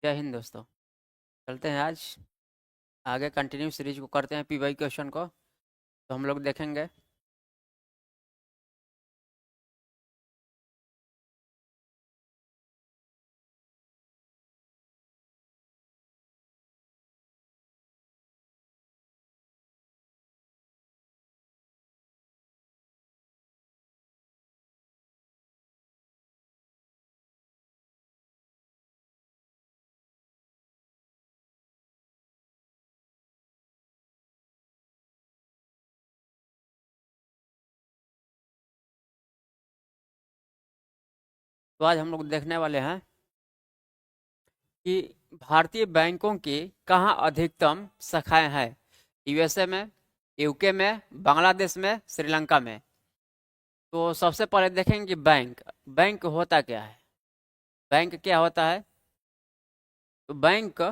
जय हिंद दोस्तों। चलते हैं आज आगे कंटिन्यू सीरीज को करते हैं पीवाई क्वेश्चन को। तो हम लोग देखेंगे तो आज हम लोग देखने वाले हैं कि भारतीय बैंकों की कहाँ अधिकतम शाखाएं हैं। यूएसए में, यूके में, बांग्लादेश में, श्रीलंका में। तो सबसे पहले देखेंगे कि बैंक बैंक होता क्या है। बैंक क्या होता है? तो बैंक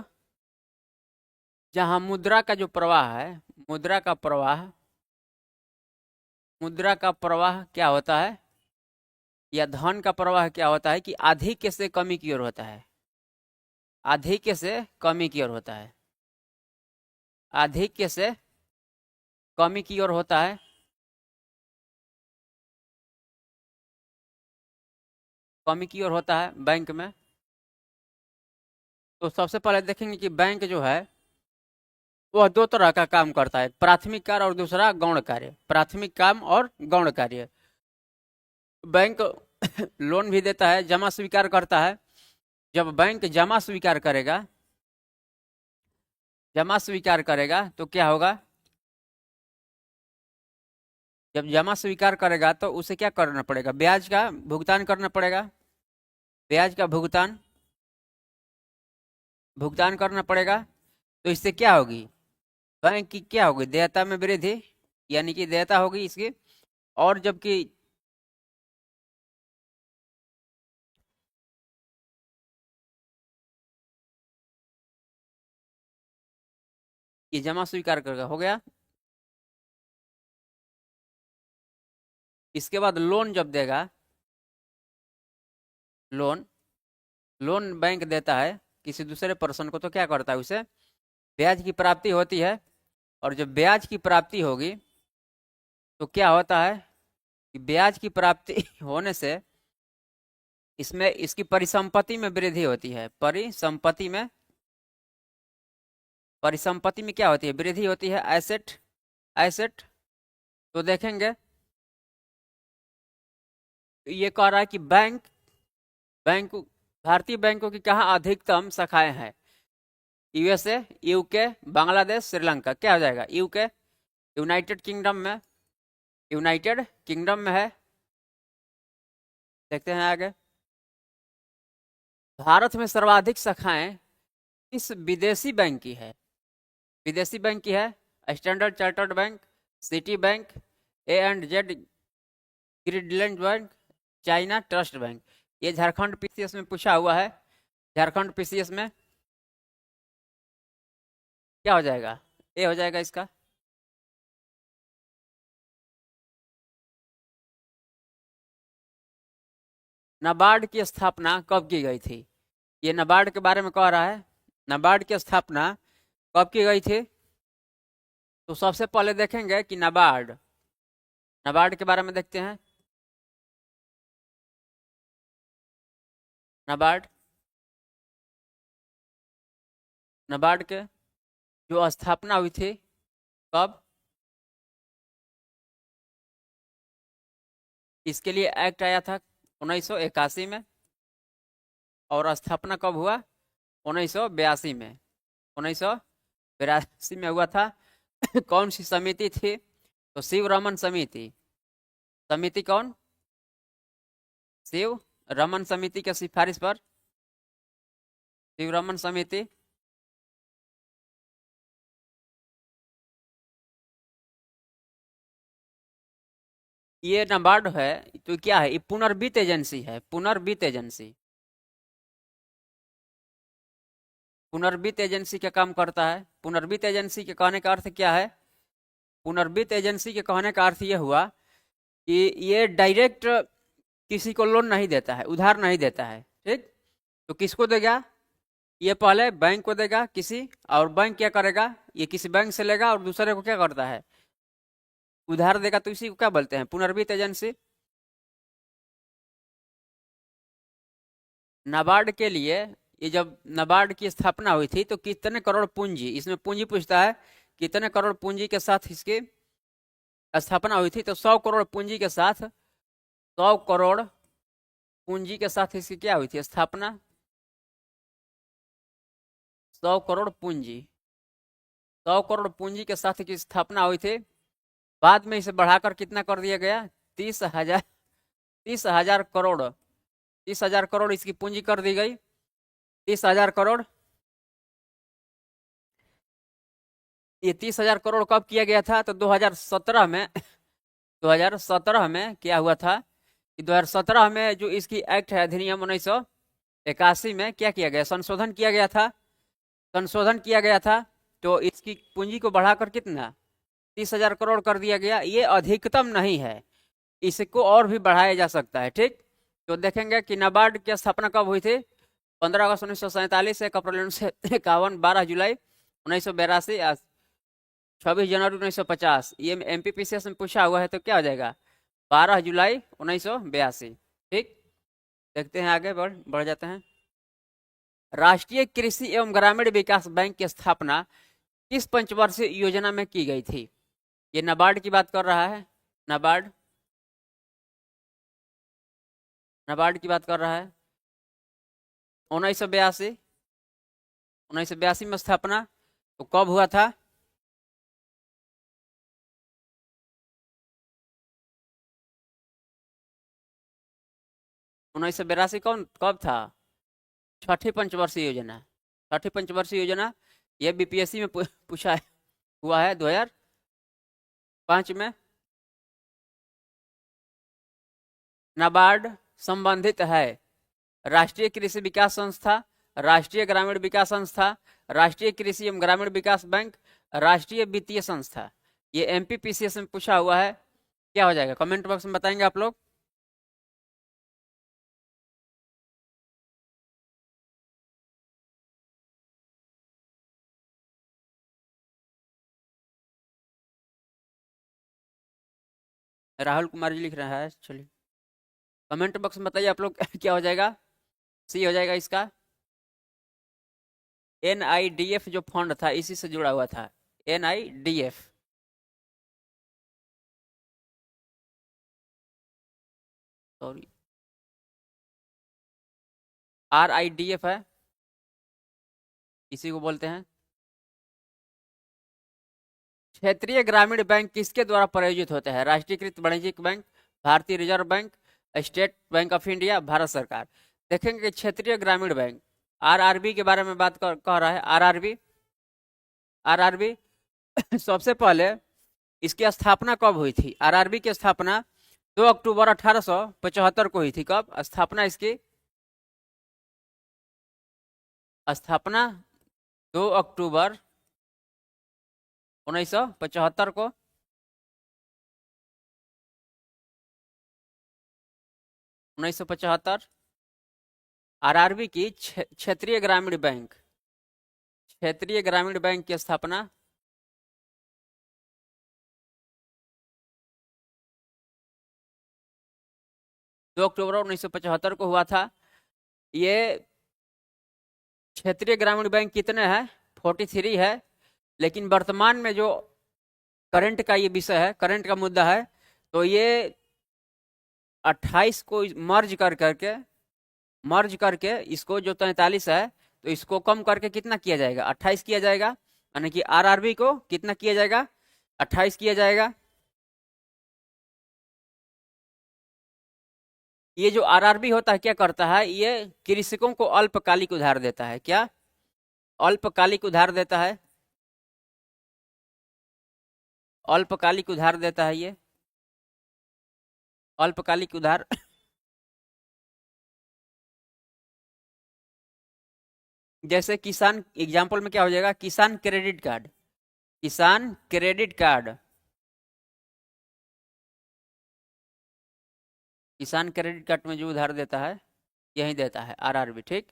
जहाँ मुद्रा का जो प्रवाह है, मुद्रा का प्रवाह मुद्रा का प्रवाह क्या होता है, या धन का प्रवाह क्या होता है कि अधिक से कमी की ओर होता है। अधिक से कमी की ओर होता है। अधिक से कमी की ओर होता है। कमी की ओर होता है बैंक में। तो सबसे पहले देखेंगे कि बैंक जो है वह दो तरह का काम करता है, प्राथमिक कार्य और दूसरा गौण कार्य। प्राथमिक काम और गौण कार्य। बैंक लोन भी देता है, जमा स्वीकार करता है। जब बैंक जमा स्वीकार करेगा तो क्या होगा? जब जमा स्वीकार करेगा तो उसे क्या करना पड़ेगा? ब्याज का भुगतान करना पड़ेगा। ब्याज का भुगतान करना पड़ेगा। तो इससे क्या होगी? बैंक की क्या होगी? देयता में वृद्धि, यानी कि देयता होगी इसकी। और जबकि ये जमा स्वीकार करेगा, हो गया। इसके बाद लोन जब देगा, लोन लोन बैंक देता है किसी दूसरे पर्सन को, तो क्या करता है? उसे ब्याज की प्राप्ति होती है। और जब ब्याज की प्राप्ति होगी तो क्या होता है कि ब्याज की प्राप्ति होने से इसमें इसकी परिसंपत्ति में वृद्धि होती है। परिसंपत्ति में क्या होती है? वृद्धि होती है। Asset asset. तो देखेंगे ये कह रहा है कि बैंक भारतीय बैंकों की कहाँ अधिकतम शाखाएं हैं। USA, UK, Bangladesh, Sri Lanka. क्या हो जाएगा? यूके, यूनाइटेड किंगडम में। यूनाइटेड किंगडम में है। देखते हैं आगे। भारत में सर्वाधिक शाखाएं इस विदेशी बैंक की है। विदेशी बैंक की है Standard Chartered bank, Citi bank, A&Z Grindlays bank, China Trust bank. ये झारखंड पीसीएस में पूछा हुआ है। झारखंड पीसीएस में क्या हो जाएगा? ए हो जाएगा इसका। नाबार्ड की स्थापना कब की गई थी? ये नाबार्ड के बारे में कह रहा है। नाबार्ड की स्थापना कब की गई थी? तो सबसे पहले देखेंगे कि नाबार्ड नाबार्ड के बारे में देखते हैं। नाबार्ड नाबार्ड के जो स्थापना हुई थी कब? इसके लिए एक्ट आया था 1981 में। और स्थापना कब हुआ? 1982 में। 1982 में हुआ था। कौन सी समिति थी? तो शिव रमन समिति। समिति कौन? शिव रमन समिति के सिफारिश पर शिव रमन समिति। ये नाबार्ड है तो क्या है? ये पुनर्वित्त एजेंसी है। पुनर्वित्त एजेंसी। पुनर्वित्त एजेंसी का काम करता है। पुनर्वित्त एजेंसी के कहने का अर्थ क्या है? पुनर्वित्त एजेंसी के कहने का अर्थ ये हुआ कि ये डायरेक्ट किसी को लोन नहीं देता है, उधार नहीं देता है। ठीक। तो किसको देगा? ये पहले बैंक को देगा किसी, और बैंक क्या करेगा, ये किसी बैंक से लेगा और दूसरे को क्या करता है, उधार देगा। तो इसी को क्या बोलते हैं, पुनर्वित्त एजेंसी। नाबार्ड के लिए, ये जब नाबार्ड की स्थापना हुई थी तो कितने करोड़ पूंजी, इसमें पूंजी पूछता है, कितने करोड़ पूंजी के साथ इसकी स्थापना हुई थी। तो 100 करोड़ पूंजी के साथ, 100 करोड़ पूंजी के साथ इसकी क्या हुई थी स्थापना, 100 करोड़ पूंजी, 100 करोड़ पूंजी के साथ की स्थापना हुई थी। बाद में इसे बढ़ाकर कितना कर दिया गया, 30,000, 30,000 करोड़, 30,000 करोड़ इसकी पूंजी कर दी गई, 30,000 करोड़। ये 30,000 करोड़ कब किया गया था, तो 2017 में, 2017 में क्या हुआ था कि 2017 में जो इसकी एक्ट है, अधिनियम 1981 में क्या किया गया, संशोधन किया गया था, संशोधन किया गया था। तो इसकी पूंजी को बढ़ाकर कितना, 30,000 करोड़ कर दिया गया। ये अधिकतम नहीं है, इसको और भी बढ़ाया जा सकता है, ठीक। तो देखेंगे कि नाबार्ड की स्थापना कब हुई थी, 15 अगस्त 1947, 1 अप्रैल 1951, 12 जुलाई 1982, 26 जनवरी 1950। ये एमपीपीसीएस में पूछा हुआ है, तो क्या हो जाएगा, 12 जुलाई 1982, ठीक। देखते हैं आगे, बढ़ जाते हैं। राष्ट्रीय कृषि एवं ग्रामीण विकास बैंक की स्थापना किस पंचवर्षीय योजना में की गई थी। ये नाबार्ड की बात कर रहा है, नाबार्ड, नाबार्ड की बात कर रहा है। 1982, 1982 में स्थापना, तो कब हुआ था, 1982 कौन कब था, छठी पंचवर्षीय योजना, छठी पंचवर्षीय योजना। ये बीपीएससी में पूछा है, हुआ है 2005 में। नाबार्ड संबंधित है राष्ट्रीय कृषि विकास संस्था, राष्ट्रीय ग्रामीण विकास संस्था, राष्ट्रीय कृषि एवं ग्रामीण विकास बैंक, राष्ट्रीय वित्तीय संस्था। ये एमपीपीसीएस में पूछा हुआ है, क्या हो जाएगा, कमेंट बॉक्स में बताएंगे आप लोग। राहुल कुमार जी लिख रहा है, चलिए कमेंट बॉक्स में बताइए आप लोग क्या हो जाएगा, सी हो जाएगा इसका। एनआईडीएफ जो फंड था इसी से जुड़ा हुआ था, एनआईडीएफ, सॉरी, आरआईडीएफ है, इसी को बोलते हैं। क्षेत्रीय ग्रामीण बैंक किसके द्वारा प्रायोजित होते हैं, राष्ट्रीयकृत वाणिज्यिक बैंक, भारतीय reserve bank, state bank of India, Bharat सरकार। देखेंगे कि क्षेत्रीय ग्रामीण बैंक, आरआरबी के बारे में बात कह रहा है, आरआरबी, आरआरबी सबसे पहले इसकी स्थापना कब हुई थी, आरआरबी की स्थापना 2 अक्टूबर 1875 को हुई थी। कब स्थापना इसकी, स्थापना 2 अक्टूबर 1975 को। उन्नीस सौ पचहत्तर। आरआरबी की क्षेत्रीय ग्रामीण बैंक, क्षेत्रीय ग्रामीण बैंक की स्थापना 2 अक्टूबर 1975 को हुआ था। ये क्षेत्रीय ग्रामीण बैंक कितने हैं, 43 है। लेकिन वर्तमान में जो करंट का ये विषय है, करंट का मुद्दा है, तो ये 28 को मर्ज करके इसको जो 43 है, तो इसको कम करके कितना किया जाएगा, 28 किया जाएगा। यानी कि आरआरबी को कितना किया जाएगा, 28 किया जाएगा। ये जो आरआरबी होता है क्या करता है, ये कृषकों को अल्पकालिक उधार देता है, क्या अल्पकालिक उधार देता है, अल्पकालिक उधार देता है ये अल्पकालिक उधार जैसे किसान, एग्जाम्पल में क्या हो जाएगा, किसान क्रेडिट कार्ड, किसान क्रेडिट कार्ड, किसान क्रेडिट कार्ड में जो उधार देता है यही देता है आरआरबी, ठीक।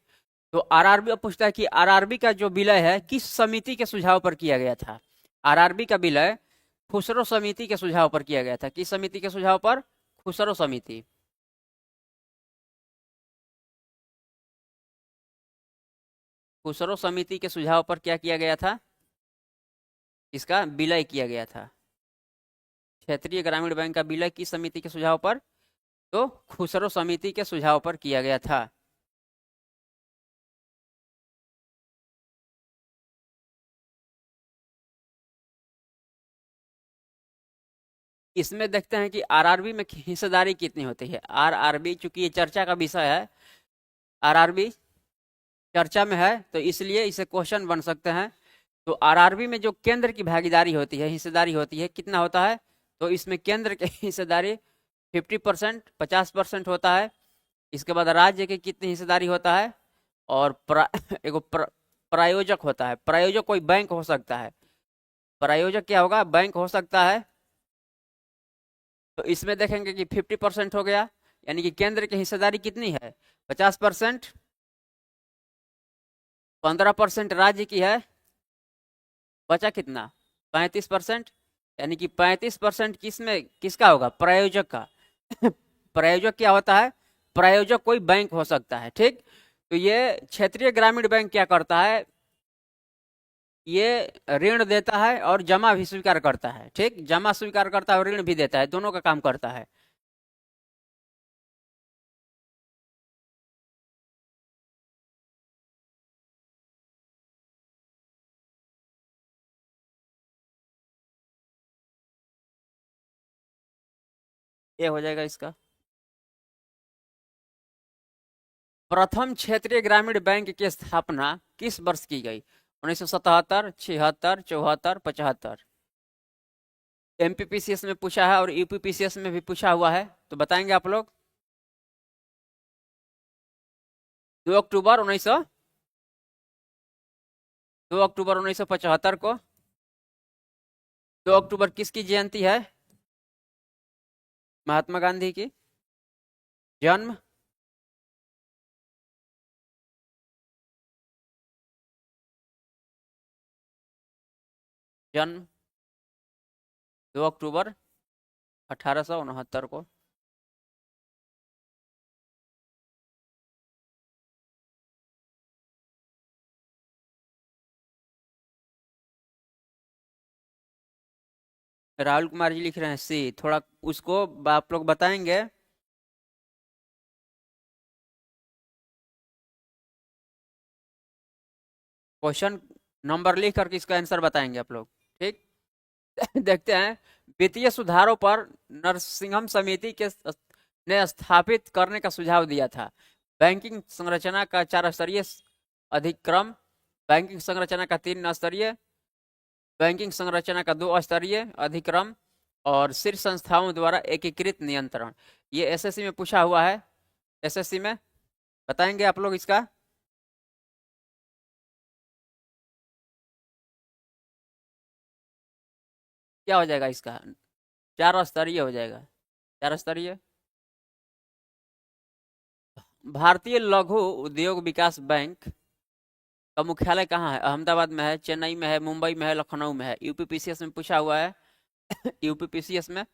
तो आरआरबी अब पूछता है कि आरआरबी का जो विलय है किस समिति के सुझाव पर किया गया था। आरआरबी का विलय खुसरो समिति के सुझाव पर किया गया था। किस समिति के सुझाव पर? खुसरो समिति। खुसरो समिति के सुझाव पर क्या किया गया था? इसका विलय किया गया था। क्षेत्रीय ग्रामीण बैंक का विलय किस समिति के सुझाव पर? तो खुसरो समिति के सुझाव पर किया गया था। इसमें देखते हैं कि आरआरबी में हिस्सेदारी कितनी होती है। आरआरबी, चूंकि ये चर्चा का विषय है, आरआरबी चर्चा में है, तो इसलिए इसे क्वेश्चन बन सकते हैं। तो आरआरबी में जो केंद्र की भागीदारी होती है, हिस्सेदारी होती है, कितना होता है? तो इसमें केंद्र की हिस्सेदारी 50%, 50% होता है। इसके बाद राज्य की कितनी हिस्सेदारी होता है? और एगो प्रायोजक होता है। प्रायोजक कोई बैंक हो सकता है। प्रायोजक क्या होगा? बैंक हो सकता है। तो इसमें देखेंगे कि 50% हो गया, यानी कि केंद्र की हिस्सेदारी कितनी है? 50%। 15% राज्य की है, बचा कितना? 35%। यानी कि 35% किसमें, किसका होगा? प्रायोजक का। प्रायोजक क्या होता है? प्रायोजक कोई बैंक हो सकता है। ठीक। तो ये क्षेत्रीय ग्रामीण बैंक क्या करता है? ये ऋण देता है और जमा भी स्वीकार करता है। ठीक, जमा स्वीकार करता है और ऋण भी देता है, दोनों का काम करता है। ये हो जाएगा इसका। प्रथम क्षेत्रीय ग्रामीण बैंक की स्थापना किस वर्ष की गई? 1977, 76, 74, 75। एमपीपीसीएस में पूछा है और यूपीपीसीएस में भी पूछा हुआ है, तो बताएंगे आप लोग। 2 अक्टूबर 1900 2 अक्टूबर 1975 को। 2 अक्टूबर किसकी जयंती है? महात्मा गांधी की जन्म। जन्म 2 अक्टूबर 1869 को। राहुल कुमार जी लिख रहे हैं सी। थोड़ा उसको आप लोग बताएंगे। क्वेश्चन नंबर लिख करके इसका आंसर बताएंगे आप लोग। ठीक। देखते हैं। वित्तीय सुधारों पर नरसिंहम समिति के ने स्थापित करने का सुझाव दिया था। बैंकिंग संरचना का 4 स्तरीय अधिक्रम, बैंकिंग संरचना का 3 स्तरीय, बैंकिंग संरचना का 2 स्तरीय अधिक्रम और शीर्ष संस्थाओं द्वारा एकीकृत नियंत्रण। ये एसएससी में पूछा हुआ है। एसएससी में बताएंगे आप लोग इसका। क्या हो जाएगा इसका? 4 स्तरीय हो जाएगा। 4 स्तरीय। भारतीय लघु उद्योग विकास बैंक का मुख्यालय कहाँ है? अहमदाबाद में है, चेन्नई में है, मुंबई में है, लखनऊ में है। यूपीपीसीएस में पूछा हुआ है। यूपीपीसीएस में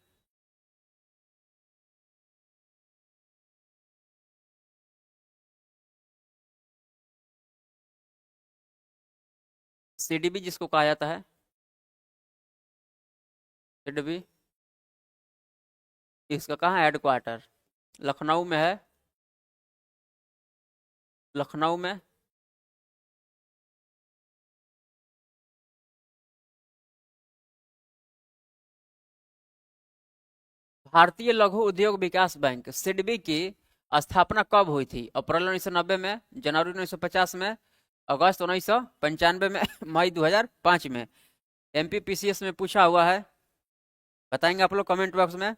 सीडीबी जिसको कहा जाता है, सीडीबी, इसका कहाँ है हेडक्वार्टर? लखनऊ में है। लखनऊ में। भारतीय लघु उद्योग विकास बैंक सिडबी की स्थापना कब हुई थी? अप्रैल 1990 में, जनवरी 1950 में, अगस्त 1995 में, मई 2005 में। एमपीपीसीएस में पूछा हुआ है, बताएंगे आप लोग कमेंट बॉक्स में।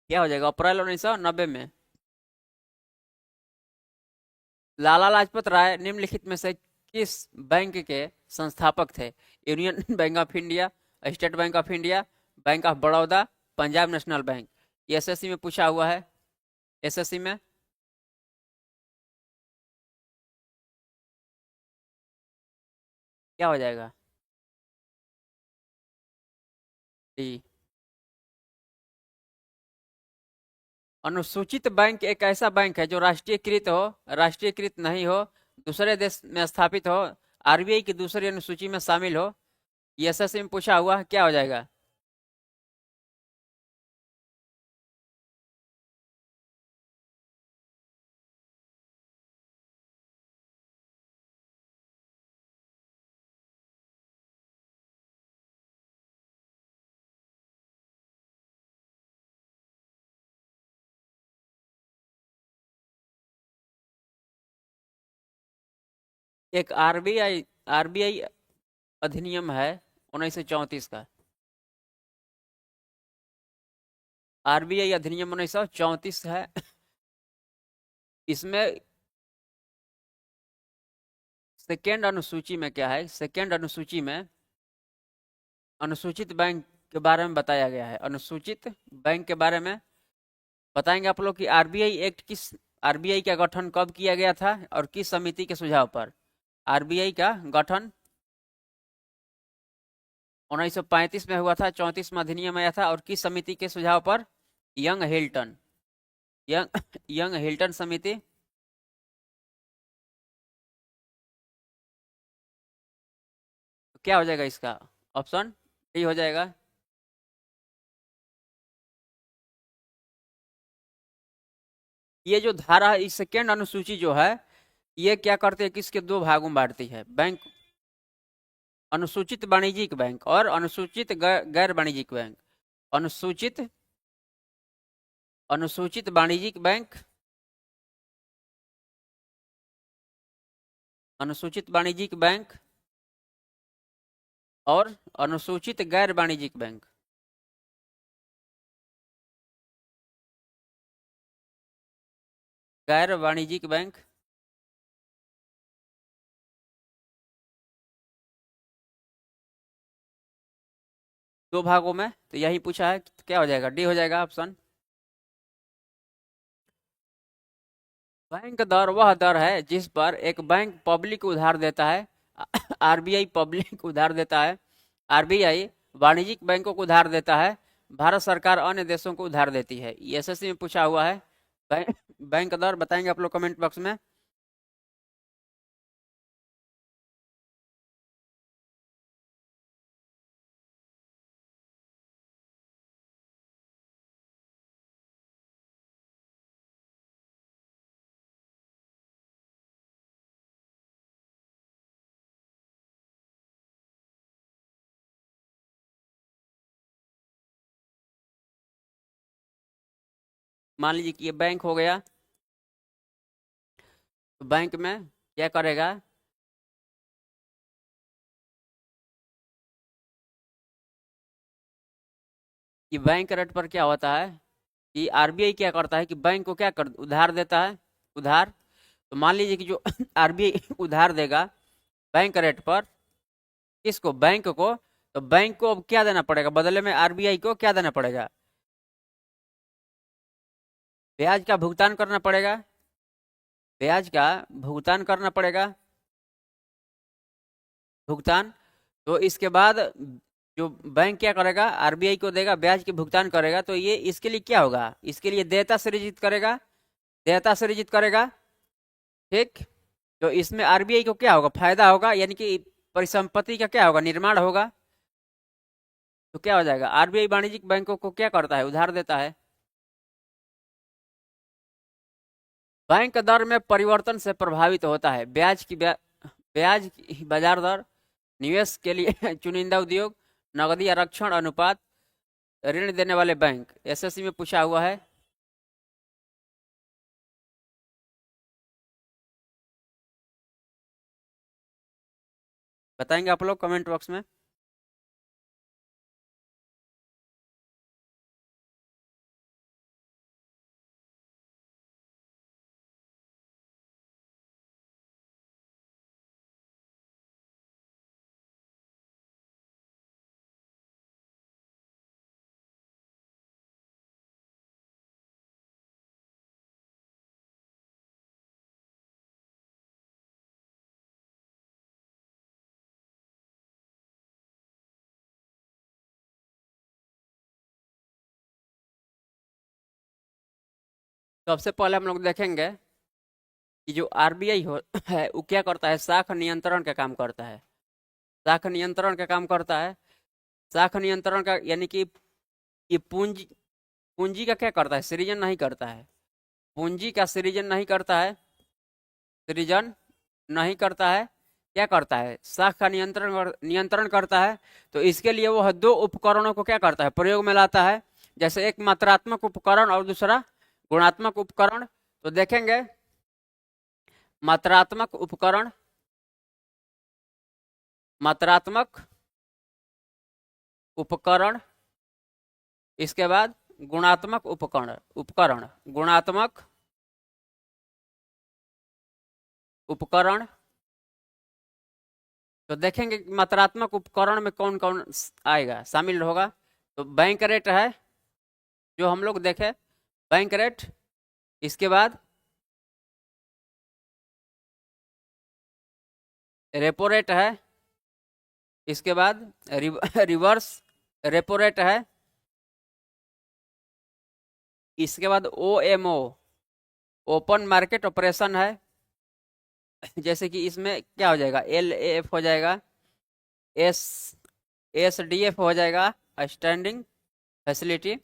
क्या हो जाएगा? अप्रैल 1990 में। लाला लाजपत राय निम्नलिखित में से किस बैंक के संस्थापक थे? Union bank of India, state bank of India, bank of Baroda, Punjab national bank. ये एसएससी में पूछा हुआ है। एसएससी में क्या हो जाएगा? डी। अनुसूचित बैंक एक ऐसा बैंक है जो राष्ट्रीयकृत हो, राष्ट्रीयकृत नहीं हो, दूसरे देश में स्थापित हो, आरबीआई की दूसरी अनुसूची में शामिल हो। ये एसएससी में पूछा हुआ है। क्या हो जाएगा? एक आरबीआई आरबीआई अधिनियम है 1934 का। आरबीआई अधिनियम 1934 है। इसमें सेकेंड अनुसूची में क्या है? सेकेंड अनुसूची में अनुसूचित बैंक के बारे में बताया गया है। अनुसूचित बैंक के बारे में बताएंगे आप लोग कि आरबीआई एक्ट किस, आरबीआई का गठन कब किया गया था और किस समिति के सुझाव पर? आरबीआई का गठन 1935 में हुआ था, 34 में अधिनियम आया था, और किस समिति के सुझाव पर? Young Hilton, young young Hilton समिति। तो क्या हो जाएगा इसका? ऑप्शन डी हो जाएगा। ये जो धारा है, इस सेकेंड अनुसूची जो है, ये क्या करते हैं, किसके दो भागों में बांटती है? बैंक, अनुसूचित वाणिज्यिक बैंक और अनुसूचित गैर वाणिज्यिक बैंक। अनुसूचित अनुसूचित वाणिज्यिक बैंक, अनुसूचित वाणिज्यिक बैंक और अनुसूचित गैर वाणिज्यिक बैंक। गैर वाणिज्यिक बैंक। दो भागों में, तो यही पूछा है। तो क्या हो जाएगा? डी हो जाएगा ऑप्शन। बैंक दर वह दर है जिस पर एक बैंक पब्लिक उधार देता है। आरबीआई पब्लिक उधार देता है, आरबीआई वाणिज्यिक बैंकों को उधार देता है, भारत सरकार अन्य देशों को उधार देती है। ये एसएससी में पूछा हुआ है। बैंक बैंक दर बताएंगे आप लोग कमेंट बॉक्स में। मान लीजिए कि ये बैंक हो गया, तो बैंक में क्या करेगा? कि बैंक रेट पर क्या होता है कि आरबीआई क्या करता है कि बैंक को क्या कर उधार देता है, उधार। तो मान लीजिए कि जो आरबीआई उधार देगा बैंक रेट पर, किसको? बैंक को। तो बैंक को अब क्या देना पड़ेगा बदले में? आरबीआई को क्या देना पड़ेगा? ब्याज का भुगतान करना पड़ेगा, ब्याज का भुगतान करना पड़ेगा, भुगतान। तो इसके बाद जो बैंक क्या करेगा? आरबीआई को देगा, ब्याज के भुगतान करेगा। तो ये इसके लिए क्या होगा? इसके लिए देयता सृजित करेगा, देयता सृजित करेगा। ठीक। तो इसमें आरबीआई को क्या होगा? फायदा होगा, यानी कि परिसंपत्ति का क्या होगा? निर्माण होगा। तो क्या हो जाएगा? आरबीआई वाणिज्यिक बैंकों को क्या करता है? उधार देता है। बैंक दर में परिवर्तन से प्रभावित होता है ब्याज की बाजार दर, निवेश के लिए चुनिंदा उद्योग, नकदी आरक्षण अनुपात, ऋण देने वाले बैंक। एसएससी में पूछा हुआ है। बताएंगे आप लोग कमेंट बॉक्स में। तो सबसे पहले हम लोग देखेंगे कि जो आरबीआई हो है वो क्या करता है, शाख नियंत्रण का काम करता है। शाख नियंत्रण का काम करता है। शाख नियंत्रण का यानी कि ये पूंजी पूंजी का क्या करता है, सृजन नहीं करता है। पूंजी का सृजन नहीं करता है, सृजन नहीं करता है। क्या करता है, शाख का नियंत्रण करता है। तो इसके लिए वो दो उपकरणों को क्या करता है, प्रयोग में लाता है। जैसे एक मात्रात्मक उपकरण और दूसरा गुणात्मक उपकरण। तो देखेंगे मात्रात्मक उपकरण, मात्रात्मक उपकरण, इसके बाद गुणात्मक उपकरण उपकरण गुणात्मक उपकरण। तो देखेंगे कि मात्रात्मक उपकरण में कौन कौन आएगा, शामिल होगा। तो बैंक रेट है जो हम लोग देखे, बैंक रेट। इसके बाद रेपो रेट है। इसके बाद रिवर्स रेपो रेट है। इसके बाद ओएमओ, ओपन मार्केट ऑपरेशन है। जैसे कि इसमें क्या हो जाएगा, एलएएफ हो जाएगा, एस एसडीएफ हो जाएगा, स्टैंडिंग फैसिलिटी।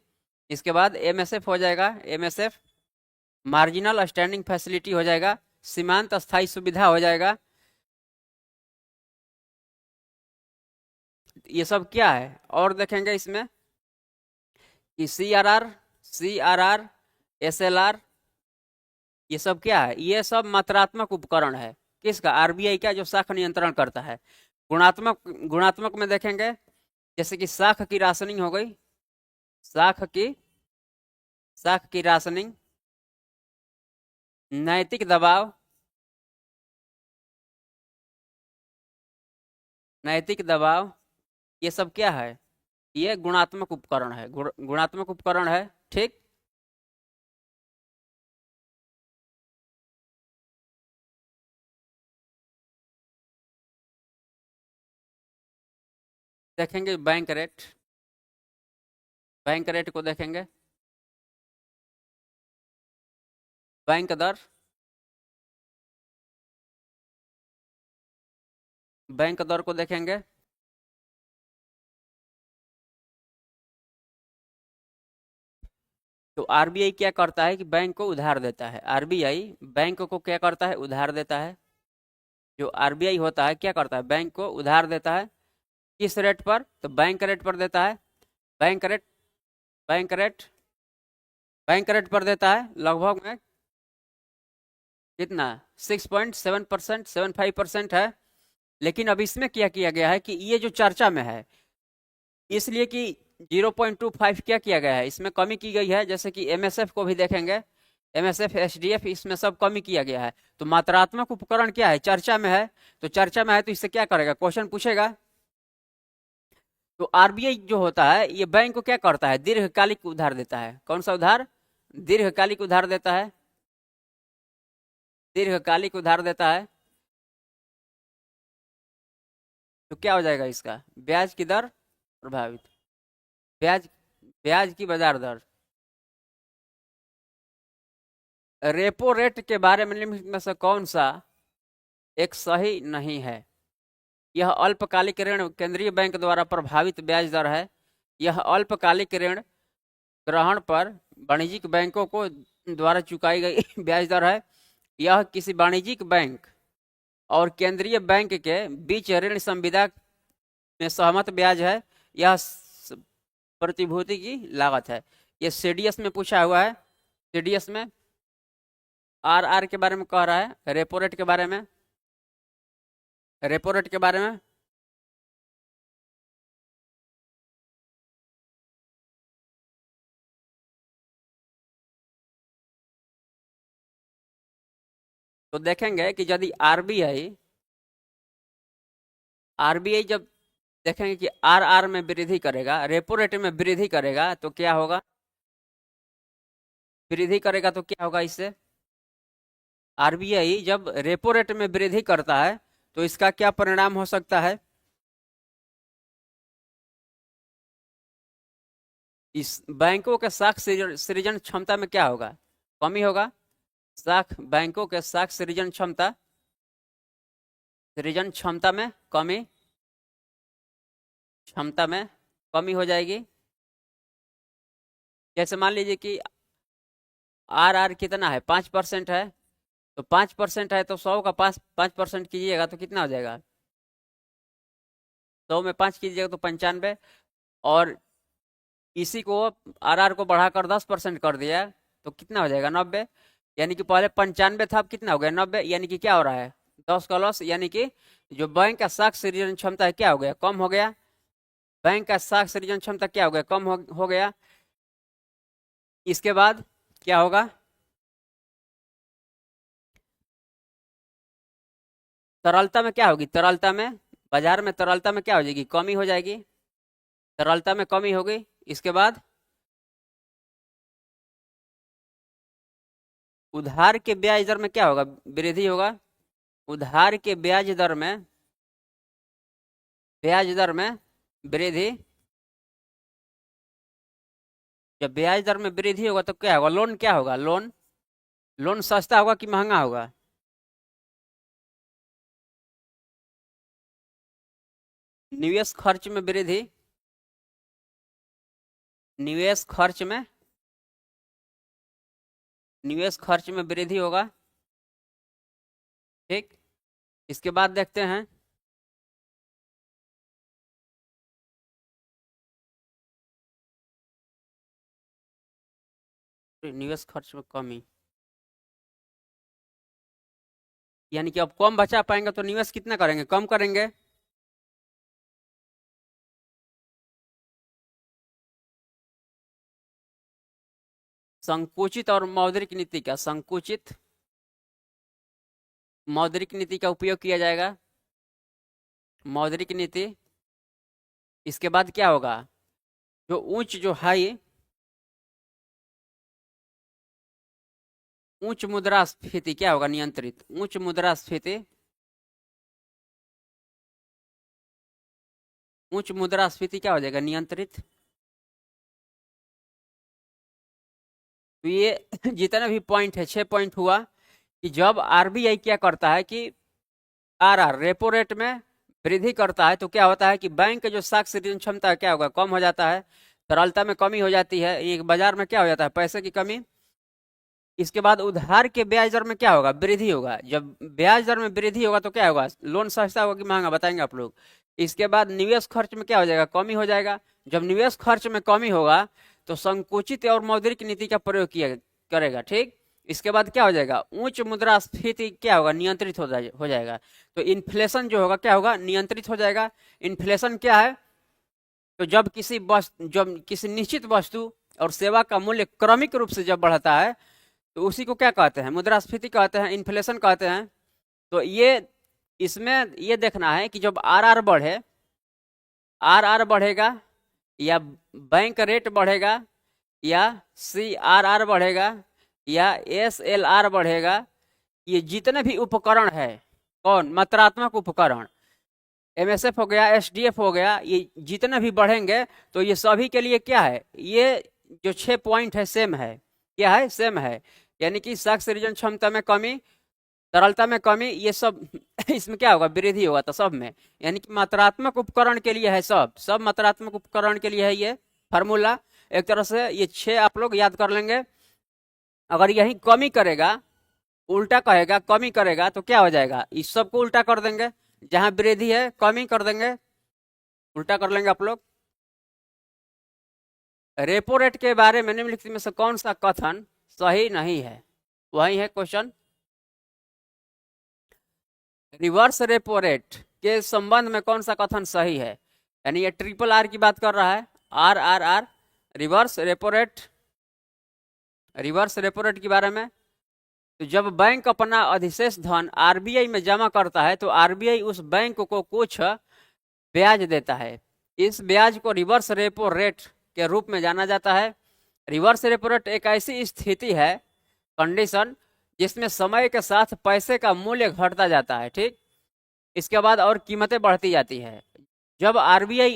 इसके बाद एमएसएफ हो जाएगा, एमएसएफ मार्जिनल स्टैंडिंग फैसिलिटी हो जाएगा, सीमांत अस्थायी सुविधा हो जाएगा। ये सब क्या है, और देखेंगे इसमें कि सीआरआर एसएलआर, ये सब क्या है, ये सब मात्रात्मक उपकरण है। किसका, आरबीआई का, जो शाख नियंत्रण करता है। गुणात्मक गुणात्मक में देखेंगे जैसे कि शाख की राशनिंग हो गई, शाख की शाख की राशनिंग, नैतिक दबाव, नैतिक दबाव, ये सब क्या है, ये गुणात्मक उपकरण है, गुणात्मक उपकरण है। ठीक। देखेंगे बैंक रेट, बैंक रेट को देखेंगे, बैंक दर, बैंक दर को देखेंगे। तो आरबीआई क्या करता है कि बैंक को उधार देता है। आरबीआई बैंक को क्या करता है, उधार देता है। जो आरबीआई होता है क्या करता है, बैंक को उधार देता है। किस रेट पर, तो बैंक रेट पर देता है। Bank rate bank rate bank rate पर देता है, लगभग में कितना, 6.7%, 75% है। लेकिन अब इसमें क्या किया गया है कि ये जो चर्चा में है, इसलिए कि 0.25 क्या किया गया है, इसमें कमी की गई है। जैसे कि एमएसएफ को भी देखेंगे, एमएसएफ एचडीएफ, इसमें सब कमी किया गया है। तो मात्रात्मक उपकरण क्या है, चर्चा में है। तो चर्चा में है तो इससे क्या करेगा, क्वेश्चन पूछेगा। तो आरबीआई जो होता है ये बैंक को क्या करता है, दीर्घकालिक उधार देता है। कौन सा उधार, दीर्घकालिक उधार देता है, दीर्घकालिक उधार देता है। तो क्या हो जाएगा इसका, ब्याज की दर प्रभावित, ब्याज ब्याज की बाजार दर। रेपो रेट के बारे में निम्नलिखित में से कौन सा एक सही नहीं है। यह अल्पकालिक ऋण केंद्रीय बैंक द्वारा प्रभावित ब्याज दर है। यह अल्पकालिक ऋण ग्रहण पर वाणिज्यिक बैंकों को द्वारा चुकाई गई ब्याज दर है। यह किसी वाणिज्यिक बैंक और केंद्रीय बैंक के बीच ऋण संविदा में सहमत ब्याज है। यह प्रतिभूति की लागत है। ये सीडीएस में पूछा हुआ है। सीडीएस में आरआर के बारे में कह रहा है, रेपो रेट के बारे में, रेपो रेट के बारे में। तो देखेंगे कि यदि आरबीआई आरबीआई जब देखेंगे कि आरआर में वृद्धि करेगा, रेपो रेट में वृद्धि करेगा, तो क्या होगा, वृद्धि करेगा तो क्या होगा इससे, आरबीआई जब रेपो रेट में वृद्धि करता है तो इसका क्या परिणाम हो सकता है, इस बैंकों के साख सृजन क्षमता में क्या होगा, कमी होगा। साख बैंकों के साख सृजन क्षमता में कमी, हो जाएगी। जैसे मान लीजिए कि आर कितना है, 5% है, तो 5% है तो 100 का 5% कीजिएगा तो कितना हो जाएगा, 100 में 5 कीजिएगा तो 95। और इसी को आर को बढ़ाकर 10% कर दिया तो कितना हो जाएगा, 90। यानी कि पहले 95 था, अब कितना हो गया, 90। यानी कि क्या हो रहा है, 10 का लॉस। यानी कि जो बैंक का साख सृजन क्षमता है क्या हो गया, कम हो गया। बैंक का साख सृजन क्षमता क्या हो गया, कम हो गया। इसके बाद क्या होगा, तरलता में क्या होगी, तरलता में, बाजार में तरलता में क्या हो जाएगी, कमी हो जाएगी। तरलता में कमी होगी। इसके बाद उधार के ब्याज दर में क्या होगा, वृद्धि होगा। उधार के ब्याज दर में वृद्धि। जब ब्याज दर में वृद्धि होगा तो क्या होगा, लोन क्या होगा, लोन सस्ता होगा कि महंगा होगा। निवेश खर्च में वृद्धि, निवेश खर्च में वृद्धि होगा। ठीक। इसके बाद देखते हैं निवेश खर्च में कमी, यानी कि अब कम बचा पाएंगे तो निवेश कितना करेंगे, कम करेंगे। संकुचित और मौद्रिक नीति का, संकुचित मौद्रिक नीति का उपयोग किया जाएगा, मौद्रिक नीति। इसके बाद क्या होगा, जो हाई उच्च मुद्रास्फीति क्या होगा, नियंत्रित। उच्च मुद्रास्फीति, क्या हो जाएगा, नियंत्रित। तो ये जितना भी पॉइंट है, 6 पॉइंट हुआ कि जब आरबीआई क्या करता है कि रेपो रेट में वृद्धि करता है तो क्या होता है कि बैंक के जो साख सृजन क्षमता है क्या होगा, कम हो जाता है। तरलता में कमी हो जाती है, ये बाजार में क्या हो जाता है, पैसे की कमी। इसके बाद उधार के ब्याज दर में क्या होगा, वृद्धि होगा। जब ब्याज दर में वृद्धि होगा तो क्या होगा, लोन सस्ता होगा कि महंगा, बताएंगे आप लोग। इसके बाद निवेश खर्च में क्या हो जाएगा, कमी हो जाएगा। जब निवेश खर्च में कमी होगा तो संकुचित और मौद्रिक नीति का प्रयोग किया करेगा। ठीक। इसके बाद क्या हो जाएगा, उच्च मुद्रास्फीति क्या होगा, नियंत्रित हो जाएगा। तो इन्फ्लेशन जो होगा क्या होगा, नियंत्रित हो जाएगा। इन्फ्लेशन क्या है, तो जब किसी निश्चित वस्तु और सेवा का मूल्य क्रमिक रूप से जब बढ़ता है तो उसी को क्या कहते हैं, मुद्रास्फीति कहते हैं, इन्फ्लेशन कहते हैं। तो इसमें ये देखना है कि जब आर बढ़ेगा या बैंक रेट बढ़ेगा या CRR बढ़ेगा या SLR बढ़ेगा, ये जितने भी उपकरण है, कौन, मात्रात्मक उपकरण, MSF हो गया, SDF हो गया, ये जितने भी बढ़ेंगे तो ये सभी के लिए क्या है, ये जो 6 पॉइंट है सेम है। क्या है, सेम है। यानी कि साख सृजन क्षमता में कमी, तरलता में कमी, ये सब इसमें क्या होगा, वृद्धि होगा। तो सब में, यानी कि मात्रात्मक उपकरण के लिए है, सब मात्रात्मक उपकरण के लिए है ये फार्मूला। एक तरह से ये 6 आप लोग याद कर लेंगे। अगर यही कमी करेगा, उल्टा कहेगा कमी करेगा तो क्या हो जाएगा, इस सबको उल्टा कर देंगे। जहां वृद्धि है कमी कर देंगे, उल्टा कर लेंगे आप लोग। रेपो रेट के बारे में निम्नलिखित में से कौन सा कथन सही नहीं है, वही है क्वेश्चन। रिवर्स रेपो रेट के संबंध में कौन सा कथन सही है, यानी ये RRR की बात कर रहा है, RRR, रिवर्स रेपो रेट के बारे में। तो जब बैंक अपना अधिशेष धन आरबीआई में जमा करता है तो आरबीआई उस बैंक को कुछ ब्याज देता है। इस ब्याज को रिवर्स रेपो रेट के रूप में जाना जाता है। रिवर्स रेपो रेट एक ऐसी स्थिति है, कंडीशन, जिसमें समय के साथ पैसे का मूल्य घटता जाता है। ठीक। इसके बाद और कीमतें बढ़ती जाती है। जब आरबीआई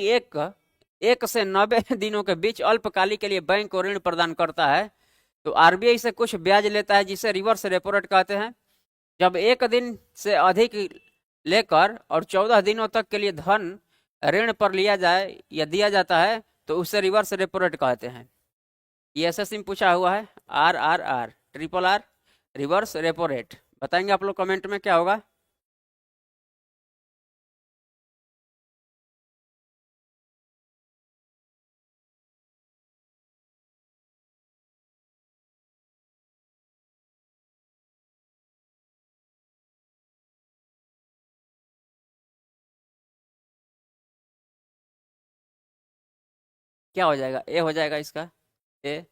एक से 90 दिनों के बीच अल्पकालिक के लिए बैंक को ऋण प्रदान करता है तो आरबीआई से कुछ ब्याज लेता है जिसे रिवर्स रेपो रेट कहते हैं। जब एक दिन से अधिक लेकर और 14 दिनों तक के लिए धन ऋण पर लिया जाए या दिया जाता है तो उससे रिवर्स रेपो रेट कहते हैं। ये एसएससी में पूछा हुआ है। RRR, triple R, reverse repo rate. बताएंगे आप लोग कमेंट में क्या होगा। क्या हो जाएगा, ए हो जाएगा इसका। ए,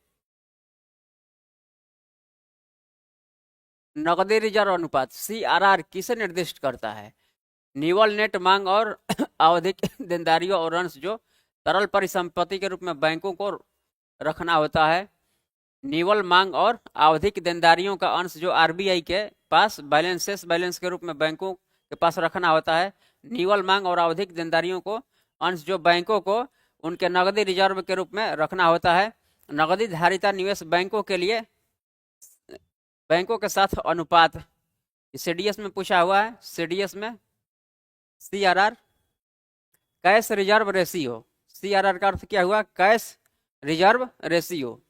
नकदी रिजर्व अनुपात CRR किसे निर्दिष्ट करता है? निवल नेट मांग और आवधिक देनदारियों और अंश जो तरल परिसंपत्ति के रूप में बैंकों को रखना होता है। निवल मांग और आवधिक देनदारियों का अंश जो आरबीआई के पास बैलेंसेस बैलेंस के रूप में बैंकों के पास रखना होता है। निवल मांग और आवधिक देनदारियों को अंश जो बैंकों को उनके नकदी रिजर्व के रूप में रखना होता है। नकदी धारिता निवेश बैंकों के साथ अनुपात सीडीएस में पूछा हुआ है। सीडीएस में CRR, cash reserve ratio. CRR का अर्थ क्या हुआ? Cash reserve ratio.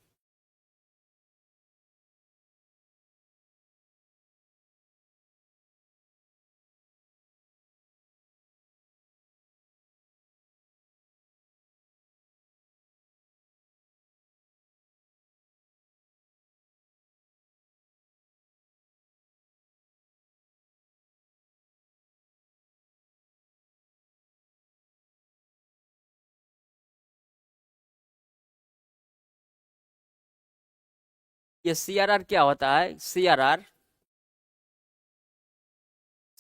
ये CRR क्या होता है?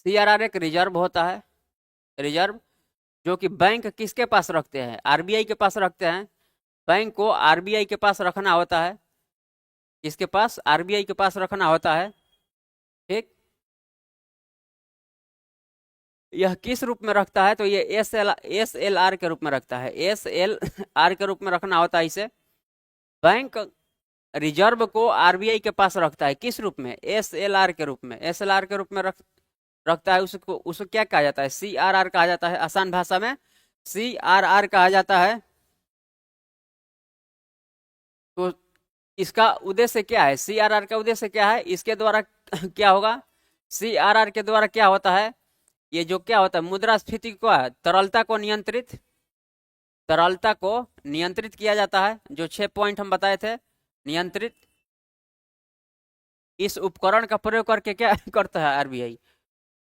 CRR एक रिजर्व होता है। रिजर्व जो कि बैंक किसके पास रखते हैं? आरबीआई के पास रखते हैं। बैंक को आरबीआई के पास रखना होता है। इसके पास आरबीआई के पास रखना होता है। ठीक, यह किस रूप में रखता है? तो ये SLR के रूप में रखता है। SLR के रूप में रखना होता है इसे। बैंक रिजर्व को आरबीआई के पास रखता है किस रूप में? SLR के रूप में। SLR के रूप में रखता है। उसको क्या कहा जाता है? CRR कहा जाता है। आसान भाषा में CRR कहा जाता है। तो इसका उद्देश्य क्या है? CRR का उद्देश्य क्या है? इसके द्वारा क्या होगा? CRR के द्वारा क्या होता है? ये जो क्या होता है, मुद्रास्फीति को, तरलता को नियंत्रित किया जाता है। जो 6 पॉइंट हम बताए थे, नियंत्रित। इस उपकरण का प्रयोग करके क्या करता है आरबीआई?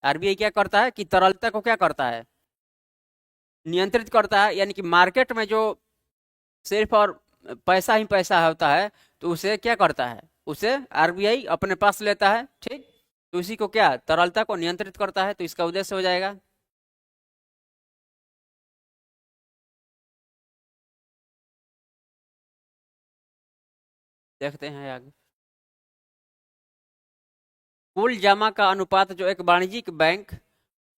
आरबीआई क्या करता है कि तरलता को क्या करता है? नियंत्रित करता है। यानी कि मार्केट में जो सिर्फ और पैसा ही पैसा होता है तो उसे क्या करता है? उसे आरबीआई अपने पास लेता है। ठीक, तो इसी को क्या, तरलता को नियंत्रित करता है। तो इसका उद्देश्य हो जाएगा। देखते हैं आगे। कुल जमा का अनुपात जो एक वाणिज्यिक बैंक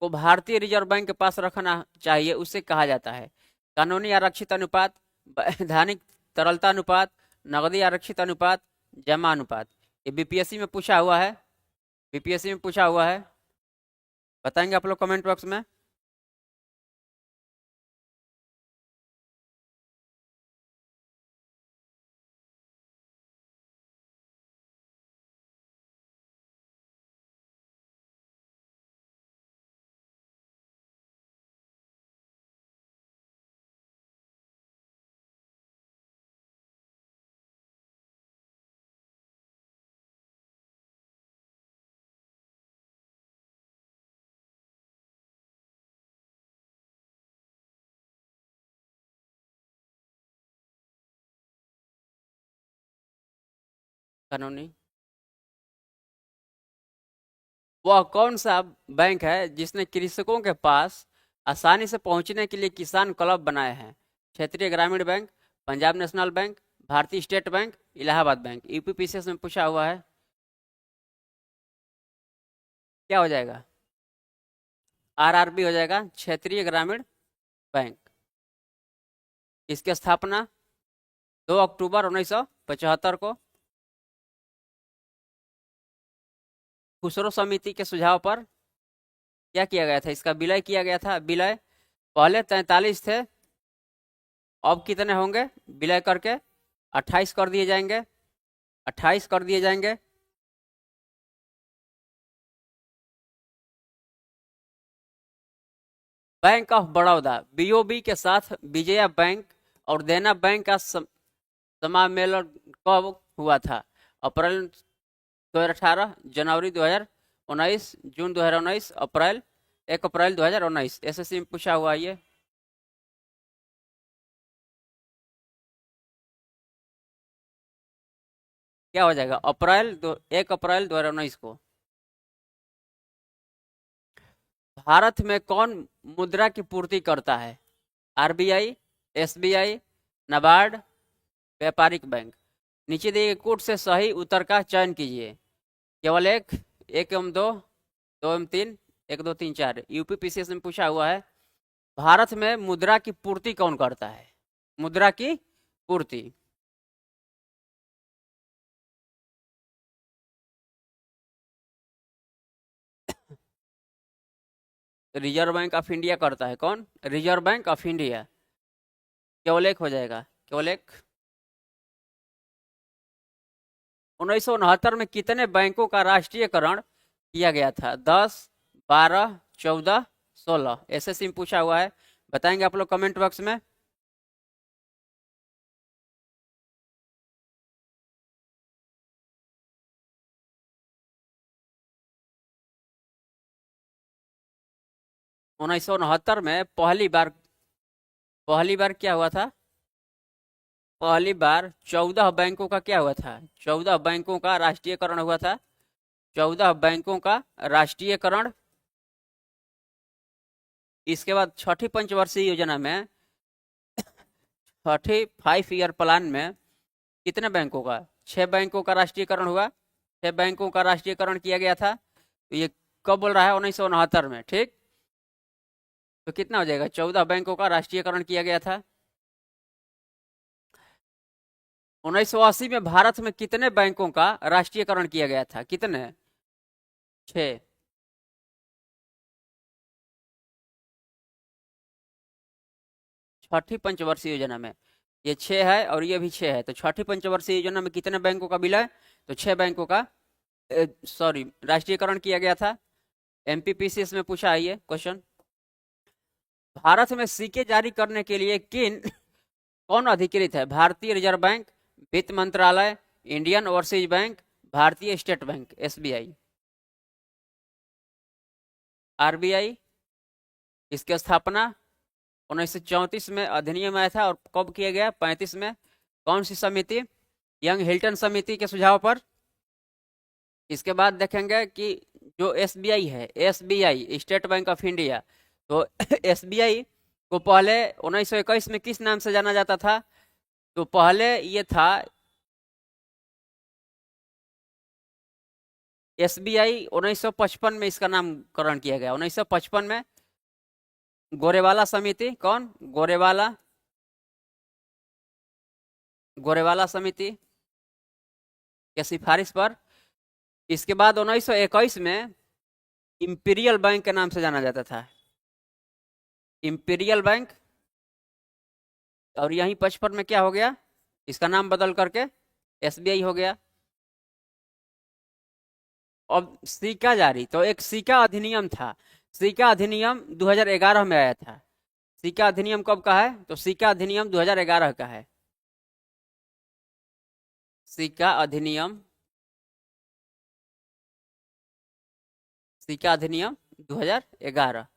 को भारतीय रिजर्व बैंक के पास रखना चाहिए उसे कहा जाता है। कानूनी आरक्षित अनुपात, वैधानिक तरलता अनुपात, नगदी आरक्षित अनुपात, जमा अनुपात। ये बीपीएससी में पूछा हुआ है। बीपीएससी में पूछा हुआ है। बताएंगे आप लोग कमेंट बॉक्स में। कानूनी, वह कौन सा बैंक है जिसने कृषकों के पास आसानी से पहुंचने के लिए किसान क्लब बनाए हैं? क्षेत्रीय ग्रामीण बैंक, पंजाब नेशनल बैंक, भारतीय state bank, Allahabad bank. UPPCS में पूछा हुआ है। क्या हो जाएगा? आरआरबी हो जाएगा, क्षेत्रीय ग्रामीण बैंक। इसकी स्थापना 2 अक्टूबर 1975 को खुसरो समिति के सुझाव पर क्या किया गया था, इसका विलय किया गया था। विलय पहले 43 थे, अब कितने होंगे विलय करके? 28 कर दिए जाएंगे, 28 कर दिए जाएंगे। बैंक ऑफ बड़ौदा बीओबी के साथ विजया बैंक और देना बैंक का समामेलन कब हुआ था? अप्रैल 2018, जनवरी 2019, जून 2019, अप्रैल 1 अप्रैल 2019। एसएससी में पूछा हुआ ये। क्या हो जाएगा? 1 अप्रैल 2019 को। भारत में कौन मुद्रा की पूर्ति करता है? आरबीआई, एसबीआई, नाबार्ड, व्यापारिक बैंक। नीचे दिए गए कोड से सही उत्तर का चयन कीजिए। केवल एक एवं दो, दो एवं तीन, एक दो तीन चार। यूपीपीसीएस में पूछा हुआ है भारत में मुद्रा की पूर्ति कौन करता है? मुद्रा की पूर्ति रिजर्व बैंक ऑफ इंडिया करता है। कौन? Reserve bank of India. केवल एक हो जाएगा, केवल एक। 1969 में कितने बैंकों का राष्ट्रीयकरण किया गया था? 10, 12, 14, 16। एसएससी में पूछा हुआ है, बताएंगे आप लोग कमेंट बॉक्स में। उन्नीस सौ उनहत्तर में पहली बार क्या हुआ था? पहली बार 14 बैंकों का क्या हुआ था? 14 बैंकों का राष्ट्रीयकरण हुआ था। 14 बैंकों का राष्ट्रीयकरण। इसके बाद छठी पंचवर्षीय योजना में, छठी 5 ईयर प्लान में कितने बैंकों का? 6 बैंकों का राष्ट्रीयकरण हुआ। 6 बैंकों का राष्ट्रीयकरण किया गया था। तो ये कब बोल रहा है? 1969 में। ठीक, तो कितना हो जाएगा? 14 बैंकों का राष्ट्रीयकरण किया गया था। 1980 में भारत में कितने बैंकों का राष्ट्रीयकरण किया गया था? कितने? 6। छठी पंचवर्षीय योजना में ये 6 है और ये भी 6 है। तो छठी पंचवर्षीय योजना में कितने बैंकों का विलय? तो 6 बैंकों का सॉरी राष्ट्रीयकरण किया गया था। एमपीपीसीएस में पूछा है ये क्वेश्चन। भारत में सिक्के जारी करने के लिए कौन अधिकृत है? भारतीय रिजर्व बैंक, वित्त मंत्रालय, इंडियन ओवरसीज बैंक, भारतीय स्टेट बैंक, एसबीआई, आरबीआई। इसकी स्थापना 1934 में अधिनियम आया था। और कब किया गया? 35 में। कौन सी समिति? यंग हिल्टन समिति के सुझाव पर। इसके बाद देखेंगे कि जो एसबीआई है, SBI state bank of India, तो एसबीआई को पहले 1921 में किस नाम से जाना जाता था? तो पहले ये था एसबीआई। 1955 में इसका नामकरण किया गया। 1955 में गोरेवाला समिति। कौन? गोरेवाला समिति के सिफारिश पर। इसके बाद 1921 में इंपीरियल बैंक के नाम से जाना जाता था, इंपीरियल बैंक। और यहीं 55 में क्या हो गया? इसका नाम बदल करके एसबीआई हो गया। अब सिक्का जारी, तो एक सिक्का अधिनियम था। सिक्का अधिनियम 2011 में आया था। सिक्का अधिनियम कब का है? तो सिक्का अधिनियम 2011 का है। सिक्का अधिनियम 2011।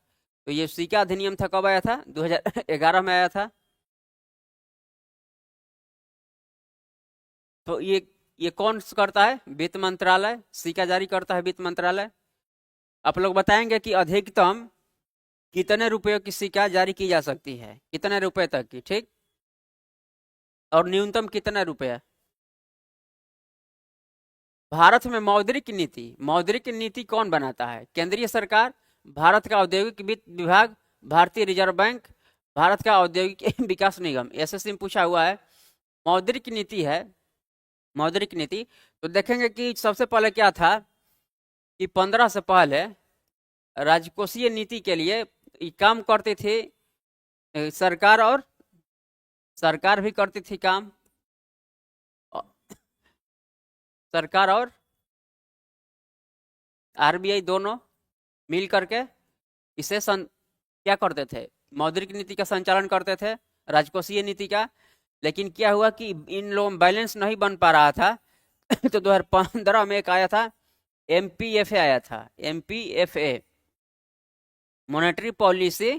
तो ये सिक्का अधिनियम था, कब आया था? 2011 में आया था। तो ये कौन करता है? वित्त मंत्रालय। सिक्का जारी करता है वित्त मंत्रालय। आप लोग बताएंगे कि अधिकतम कितने रुपयों की सिक्का जारी की जा सकती है, कितने रुपए तक की। ठीक, और न्यूनतम कितना रुपया? भारत में मौद्रिक नीति कौन बनाता है? केंद्रीय सरकार, भारत का औद्योगिक वित्त विभाग, भारतीय रिजर्व बैंक, भारत का औद्योगिक विकास निगम। एसएससी में पूछा हुआ है। मौद्रिक नीति है, मौद्रिक नीति। तो देखेंगे कि सबसे पहले क्या था? कि 15 से पहले राजकोषीय नीति के लिए ये काम करते थे सरकार, और सरकार भी करती थी काम, सरकार और आरबीआई दोनों मिल करके इसे क्या करते थे, मौद्रिक नीति का संचालन करते थे, राजकोषीय नीति का। लेकिन क्या हुआ कि इन लोगों में बैलेंस नहीं बन पा रहा था तो 2015 में एक आया था, एमपीएफए आया था, एमपीएफए, मॉनेटरी पॉलिसी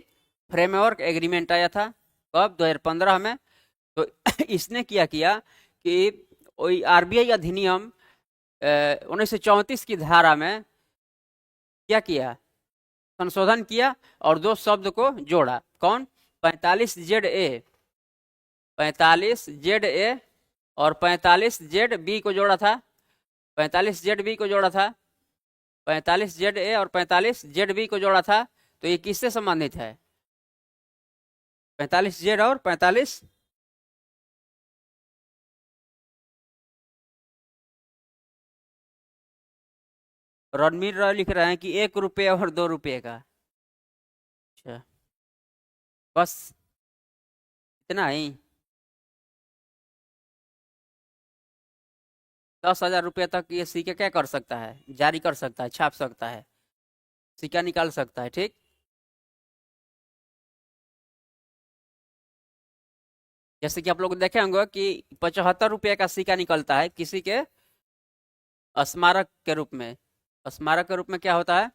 फ्रेमवर्क एग्रीमेंट आया था। कब? 2015 में। तो इसने क्या किया कि आरबीआई अधिनियम 1934 की धारा में क्या किया, संशोधन किया और दो शब्द को जोड़ा। कौन? 45ZA, 45ZA और 45ZB को जोड़ा था, 45ZB को जोड़ा था, 45ZA और 45ZB को जोड़ा था। तो ये किससे संबंधित है? 45Z और 45, रणवीर राय लिख रहे हैं कि 1 रुपये और 2 रुपये का। अच्छा, बस इतना ही? 10,000 रुपये तक ये सिक्के क्या कर सकता है, जारी कर सकता है, छाप सकता है, सिक्का निकाल सकता है। ठीक, जैसे कि आप लोग देखे होंगे कि 75 रुपये का सिक्का निकलता है किसी के स्मारक के रूप में। स्मारक के रूप में क्या होता है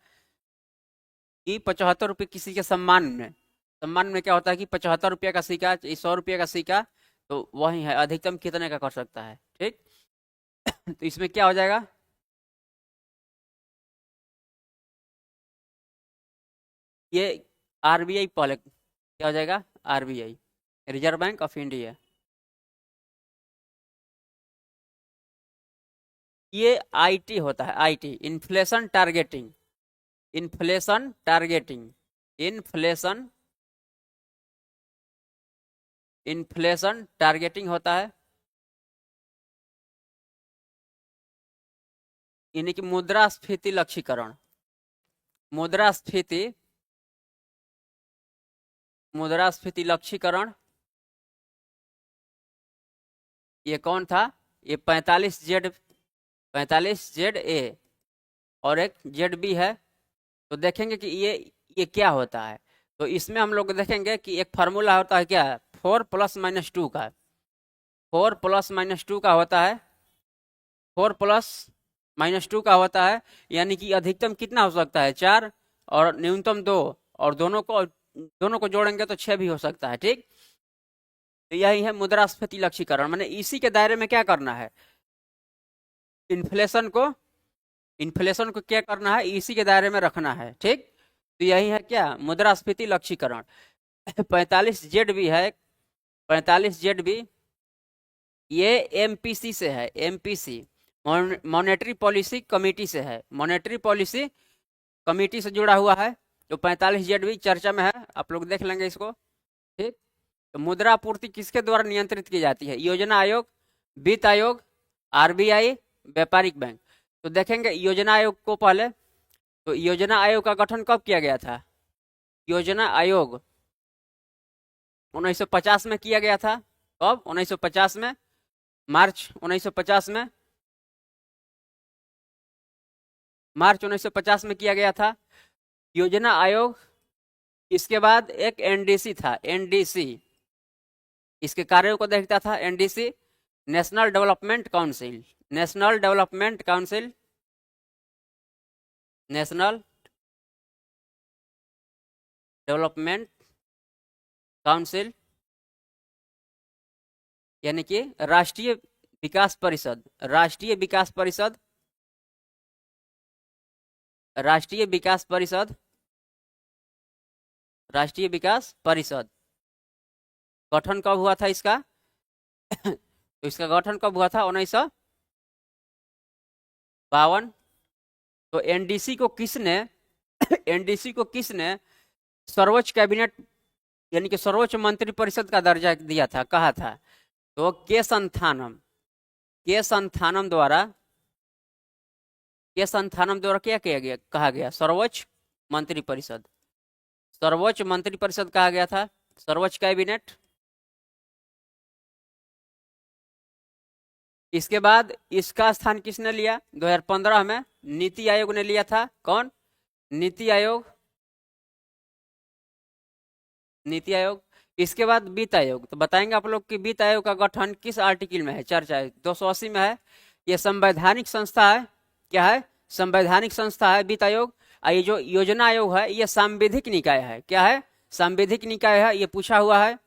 कि 75 रुपये किसी के सम्मान में, सम्मान में क्या होता है कि 75 रुपये का सिक्का, 100 रुपये का सिक्का, तो वही है, अधिकतम कितने का कर सकता है। ठीक, तो इसमें क्या हो जाएगा, ये आरबीआई पहले क्या हो जाएगा, RBI, reserve bank of India. ये आईटी होता है, IT, inflation targeting, inflation targeting, inflation, inflation targeting होता है। यानी कि मुद्रास्फीति लक्ष्यीकरण, मुद्रास्फीति, मुद्रास्फीति लक्ष्यीकरण। ये कौन था? ये 45Z, 45ZA और एक ZB है। तो देखेंगे कि ये क्या होता है। तो इसमें हम लोग देखेंगे कि एक फार्मूला होता है, क्या? 4 + -2 का, 4 + -2 का होता है, 4 + -2 का होता है। यानी कि अधिकतम कितना हो सकता है? 4 और न्यूनतम 2, और दोनों को जोड़ेंगे तो 6 भी हो सकता है। ठीक, तो यही है मुद्रास्फीति लक्ष्यीकरण। मैंने इसी के दायरे में क्या करना है, इन्फ्लेशन को, इन्फ्लेशन को क्या करना है, इसी के दायरे में रखना है। ठीक, तो यही है क्या, मुद्रास्फीति लक्ष्यीकरण। 45ZB है, 45ZB, ये एमपीसी से है, एमपीसी, मॉनेटरी पॉलिसी कमेटी से है, मॉनेटरी पॉलिसी कमेटी से जुड़ा हुआ है। तो 45ZB चर्चा में है, आप लोग देख लेंगे इसको। ठीक, तो मुद्रा आपूर्ति किसके द्वारा नियंत्रित की जाती है? योजना आयोग, वित्त आयोग, आरबीआई, व्यापारिक बैंक। तो देखेंगे योजना आयोग को पहले। तो योजना आयोग का गठन कब किया गया था? योजना आयोग 1950 में किया गया था। कब? 1950 में, मार्च 1950 में, मार्च 1950 में किया गया था योजना आयोग। इसके बाद एक एनडीसी था, एनडीसी, इसके कार्यों को देखता था NDC, national development council, national development council, national development council, यानी कि राष्ट्रीय विकास परिषद, राष्ट्रीय विकास परिषद, राष्ट्रीय विकास परिषद, राष्ट्रीय विकास परिषद। गठन कब हुआ था इसका? तो इसका गठन कब हुआ था? 1952। तो एनडीसी को किसने एनडीसी को किसने सर्वोच्च कैबिनेट, यानी कि सर्वोच्च मंत्री परिषद का दर्जा दिया था, कहा था? तो के संथानम, के संथानम द्वारा ये संस्थानम द्वारा क्या किया गया, कहा गया? सर्वोच्च मंत्री परिषद। सर्वोच्च मंत्री परिषद कहा गया था, सर्वोच्च कैबिनेट। इसके बाद इसका स्थान किसने लिया? 2015 में नीति आयोग ने लिया था। कौन? नीति आयोग। नीति आयोग। इसके बाद वित्त आयोग। तो बताएंगे आप लोग कि वित्त आयोग का गठन किस आर्टिकल में है, चर्चा है 280 में है। यह संवैधानिक संस्था है। क्या है? संवैधानिक संस्था है वित्त आयोग। और ये जो योजना आयोग है ये सांविधिक निकाय है। क्या है? सांविधिक निकाय है, ये पूछा हुआ है।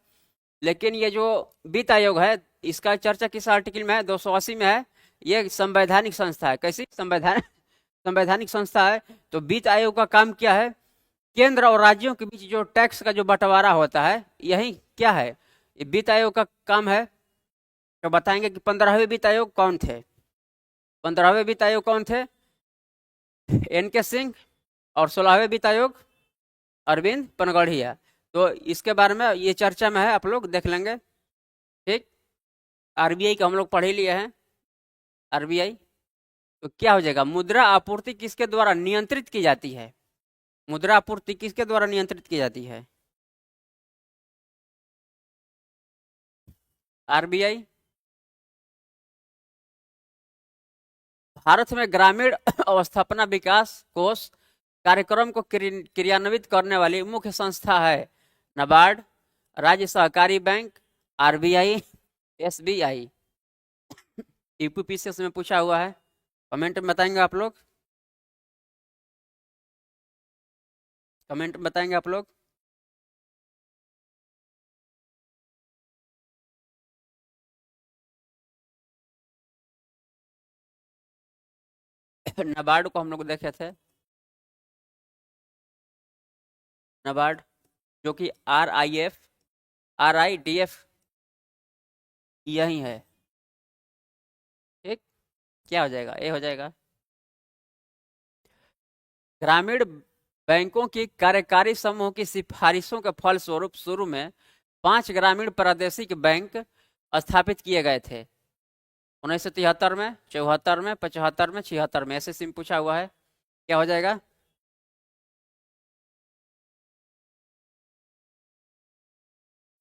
लेकिन ये जो वित्त आयोग है इसका चर्चा किस आर्टिकल में है? 280 में है। ये संवैधानिक संस्था है। कैसी? संवैधानिक संस्था है। तो वित्त आयोग का काम क्या है? केंद्र और राज्यों के बीच जो टैक्स का जो बंटवारा होता है, यही क्या है, ये वित्त आयोग का काम है। तो बताएंगे कि 15वें वित्त आयोग कौन थे? 15वें वित्त आयोग कौन थे? एन के सिंह। और 16वें वित्त आयोग अरविंद पनगढ़िया। तो इसके बारे में ये चर्चा में है, आप लोग देख लेंगे। ठीक। आरबीआई का हम लोग पढ़ ही लिए हैं। आरबीआई तो क्या हो जाएगा? मुद्रा आपूर्ति किसके द्वारा नियंत्रित की जाती है? मुद्रा आपूर्ति किसके द्वारा नियंत्रित की जाती है? आरबीआई। भारत में ग्रामीण अवस्थापना विकास कोष कार्यक्रम को क्रियान्वित करने वाली मुख्य संस्था है नाबार्ड, राज्य सहकारी बैंक, आरबीआई, एसबीआई। यूपीपीसीएस में पूछा हुआ है, कमेंट में बताएंगे आप लोग। कमेंट में बताएंगे आप लोग। नाबार्ड को हम लोग देखे थे। नाबार्ड जो कि RIDF यही है। ठीक। क्या हो जाएगा? ये हो जाएगा। ग्रामीण बैंकों की कार्यकारी समूह की सिफारिशों के फलस्वरूप शुरू में 5 ग्रामीण प्रादेशिक बैंक स्थापित किए गए थे। 1973 में, 74 में, 75 में, 76 में। ऐसे सिम पूछा हुआ है। क्या हो जाएगा?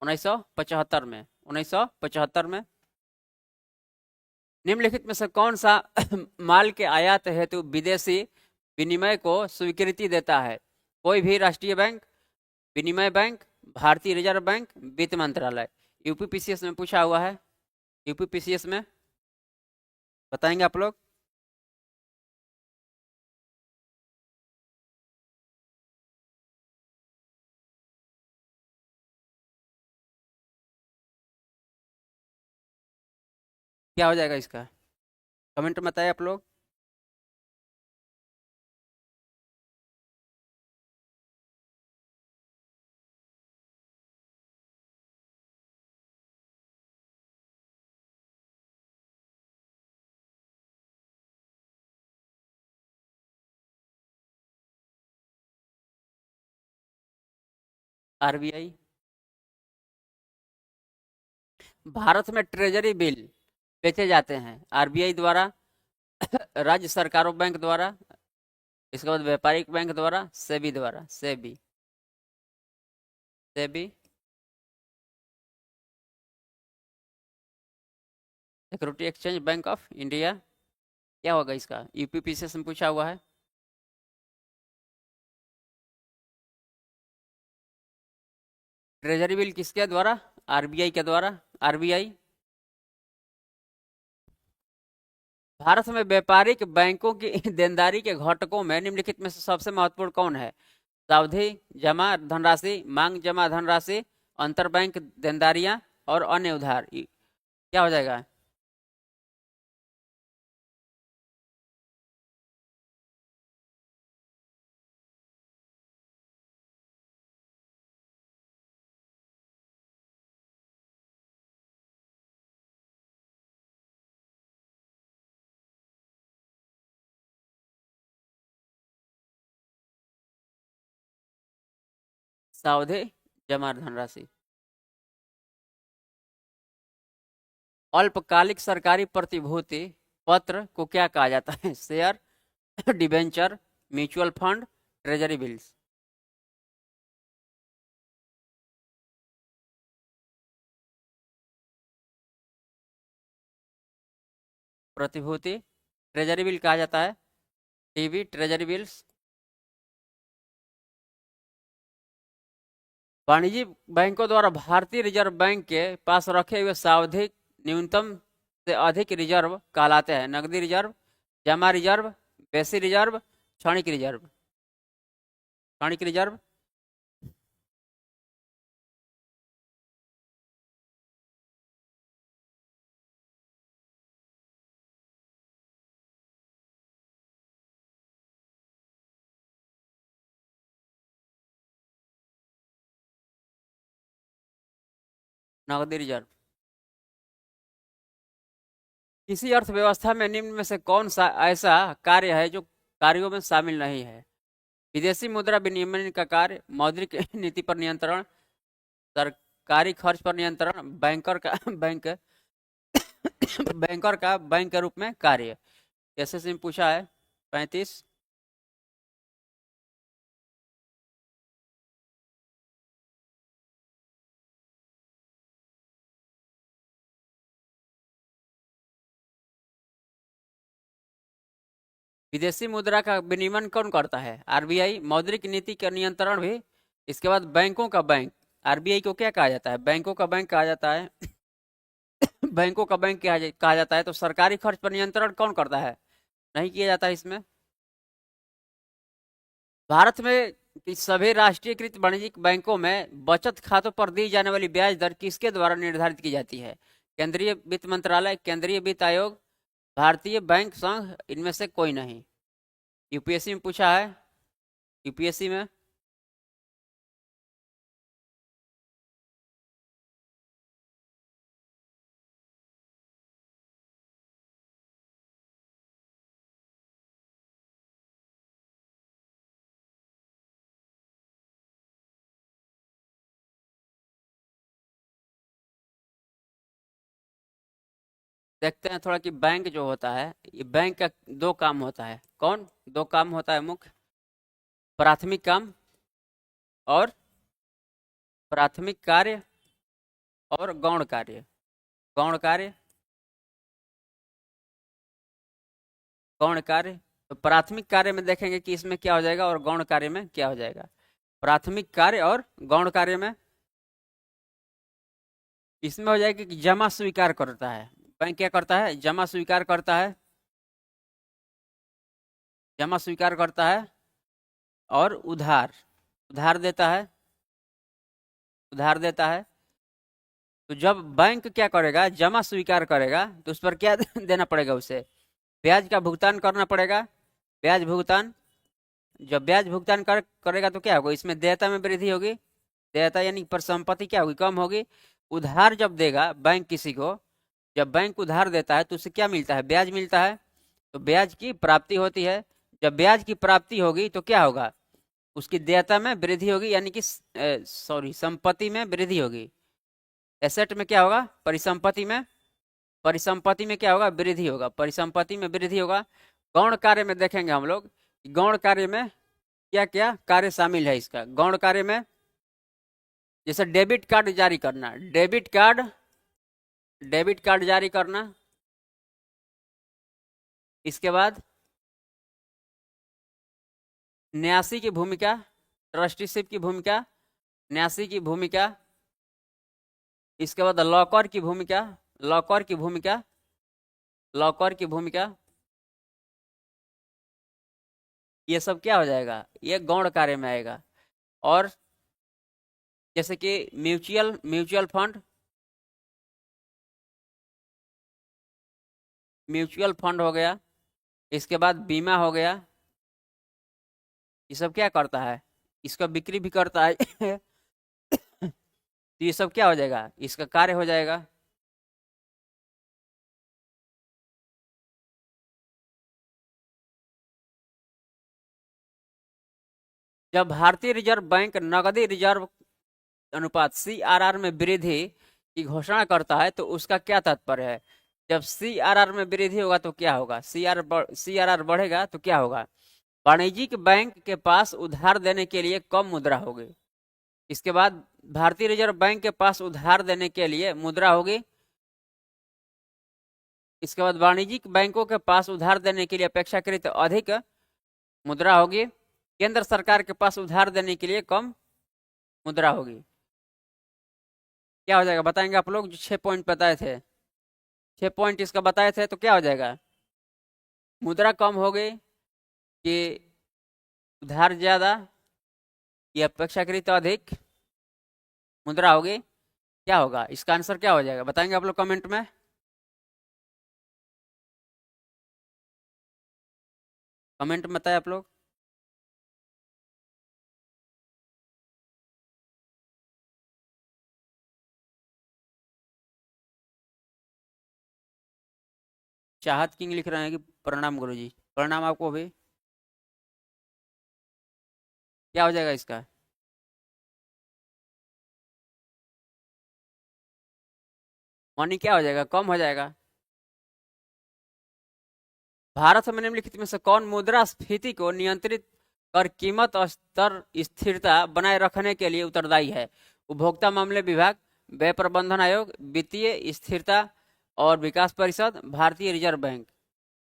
1975 में। 1975 में। निम्नलिखित में से कौन सा माल के आयात हेतु विदेशी विनिमय को स्वीकृति देता है? कोई भी राष्ट्रीय बैंक, विनिमय बैंक, भारतीय रिजर्व बैंक, वित्त मंत्रालय। यूपीपीसीएस में पूछा हुआ है। यूपीपीसीएस में बताएंगे आप लोग। क्या हो जाएगा इसका? कमेंट में बताइए आप लोग। आरबीआई। भारत में ट्रेजरी बिल बेचे जाते हैं आरबीआई द्वारा, राज्य सरकारों बैंक द्वारा, इसके बाद व्यापारिक बैंक द्वारा, सेबी द्वारा। SEBI. SEBI security exchange bank of India. क्या होगा इसका? यूपीपीसीएस में पूछा हुआ है। ट्रेजरी बिल किसके द्वारा? आरबीआई के द्वारा। आरबीआई। भारत में व्यापारिक बैंकों की देनदारी के घटकों में निम्नलिखित में से सबसे महत्वपूर्ण कौन है? सावधि जमा धनराशि, मांग जमा धनराशि, अंतरबैंक देनदारियां और अन्य उधार। क्या हो जाएगा? सावधि जमा धनराशि। अल्पकालिक सरकारी प्रतिभूति पत्र को क्या कहा जाता है? Share, debenture, mutual fund, treasury bills. प्रतिभूति, ट्रेजरी बिल कहा जाता है, टीवी, ट्रेजरी बिल्स। वाणिज्यिक बैंकों द्वारा भारतीय रिजर्व बैंक के पास रखे हुए सावधि न्यूनतम से अधिक रिजर्व कहलाते हैं। नकदी रिजर्व, जमा रिजर्व, बेसी रिजर्व, क्षणिक रिजर्व। क्षणिक रिजर्व, नकदी रिजर्व। किसी अर्थव्यवस्था में निम्न में से कौन सा ऐसा कार्य है जो कार्यों में शामिल नहीं है? विदेशी मुद्रा विनिमय का कार्य, मौद्रिक नीति पर नियंत्रण, सरकारी खर्च पर नियंत्रण, बैंकर का बैंक बैंकर का बैंक के रूप में कार्य। एसएससी में पूछा है 35। विदेशी मुद्रा का विनियमन कौन करता है? आरबीआई। मौद्रिक नीति का नियंत्रण भी। इसके बाद बैंकों का बैंक, आरबीआई को क्या कहा जाता है? बैंकों का बैंक कहा जाता है। बैंकों का बैंक कहा जाता है। तो सरकारी खर्च पर नियंत्रण कौन करता है? नहीं किया जाता है इसमें। भारत में कि सभी राष्ट्रीयकृत वाणिज्यिक बैंकों में बचत खातों पर दी जाने वाली ब्याज दर किसके द्वारा निर्धारित की जाती है? केंद्रीय वित्त मंत्रालय, केंद्रीय वित्त आयोग, भारतीय बैंक संघ, इनमें से कोई नहीं। यूपीएससी में पूछा है। यूपीएससी में देखते हैं थोड़ा कि बैंक जो होता है, ये बैंक का दो काम होता है। कौन दो काम होता है मुख्य? प्राथमिक काम और प्राथमिक कार्य और गौण कार्य। गौण कार्य, गौण कार्य। तो प्राथमिक कार्य में देखेंगे कि इसमें क्या हो जाएगा और गौण कार्य में क्या हो जाएगा। प्राथमिक कार्य और गौण कार्य में इसमें हो जाएगा कि जमा स्वीकार करता है। बैंक क्या करता है? जमा स्वीकार करता है। जमा स्वीकार करता है और उधार, उधार देता है। उधार देता है। तो जब बैंक क्या करेगा? जमा स्वीकार करेगा, तो उस पर क्या देना पड़ेगा? उसे ब्याज का भुगतान करना पड़ेगा। ब्याज भुगतान। जब ब्याज भुगतान करेगा तो क्या होगा? इसमें देयता में वृद्धि होगी। देयता यानी परिसंपत्ति क्या होगी? कम होगी। उधार जब देगा बैंक किसी को, जब बैंक उधार देता है तो उसे क्या मिलता है? ब्याज मिलता है। तो ब्याज की प्राप्ति होती है। जब ब्याज की प्राप्ति होगी तो क्या होगा? उसकी देयता में वृद्धि होगी, यानी कि सॉरी, संपत्ति में वृद्धि होगी। एसेट में क्या होगा? परिसंपत्ति में। परिसंपत्ति में क्या होगा? वृद्धि होगा। परिसंपत्ति में वृद्धि होगा। गौण कार्य में देखेंगे हम लोग, गौण कार्य में क्या क्या कार्य शामिल है इसका। गौण कार्य में जैसे डेबिट कार्ड जारी करना, डेबिट कार्ड जारी करना। इसके बाद न्यासी की भूमिका, ट्रस्टीशिप की भूमिका, न्यासी की भूमिका। इसके बाद लॉकर की भूमिका, लॉकर की भूमिका, लॉकर की भूमिका। ये सब क्या हो जाएगा? ये गौण कार्य में आएगा। और जैसे कि mutual mutual fund, mutual fund हो गया। इसके बाद बीमा हो गया। ये सब क्या करता है? इसका बिक्री भी करता है। तो ये सब क्या हो जाएगा? इसका कार्य हो जाएगा। जब भारतीय रिजर्व बैंक नकदी रिजर्व अनुपात सीआरआर में वृद्धि की घोषणा करता है तो उसका क्या तात्पर्य है? जब सीआरआर में वृद्धि होगा तो क्या होगा? सीआरआर बढ़ेगा तो क्या होगा? वाणिज्यिक बैंक के पास उधार देने के लिए कम मुद्रा होगी। इसके बाद भारतीय रिजर्व बैंक के पास उधार देने के लिए मुद्रा होगी। इसके बाद वाणिज्यिक बैंकों के पास उधार देने के लिए अपेक्षाकृत अधिक मुद्रा होगी। केंद्र सरकार के पास उधार देने के लिए कम मुद्रा होगी। क्या हो जाएगा बताएंगे आप लोग? जो 6 पॉइंट बताए थे, 6 पॉइंट इसका बताए थे, तो क्या हो जाएगा? मुद्रा कम होगी कि उधार ज्यादा, ये अपेक्षाकृत अधिक मुद्रा होगी? क्या होगा इसका आंसर? क्या हो जाएगा बताएंगे आप लोग कमेंट में? कमेंट में बताएं आप लोग। चाहत किंग लिख रहे हैं कि प्रणाम गुरुजी। प्रणाम आपको भी। क्या हो जाएगा इसका? मनी क्या हो जाएगा? कम हो जाएगा। भारत में निम्नलिखित में से कौन मुद्रास्फीति को नियंत्रित कर कीमत स्तर स्थिरता बनाए रखने के लिए उत्तरदायी है? उपभोक्ता मामले विभाग, व्यय प्रबंधन आयोग, वित्तीय स्थिरता और विकास परिषद, भारतीय रिजर्व बैंक।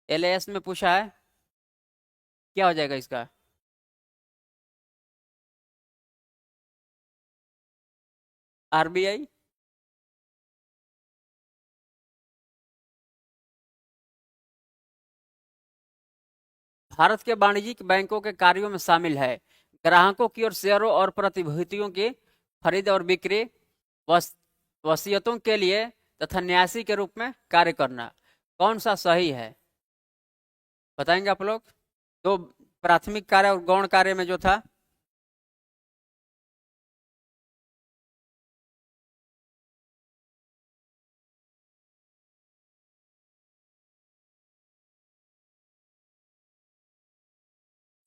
एलएएस में पूछा है। क्या हो जाएगा इसका? आरबीआई। भारत के वाणिज्यिक बैंकों के कार्यों में शामिल है ग्राहकों की ओर शेयरों और प्रतिभूतियों की खरीद और बिक्री, वस, वसीयतों के लिए तथा न्यासी के रूप में कार्य करना। कौन सा सही है बताएंगे आप लोग? तो प्राथमिक कार्य और गौण कार्य में जो था,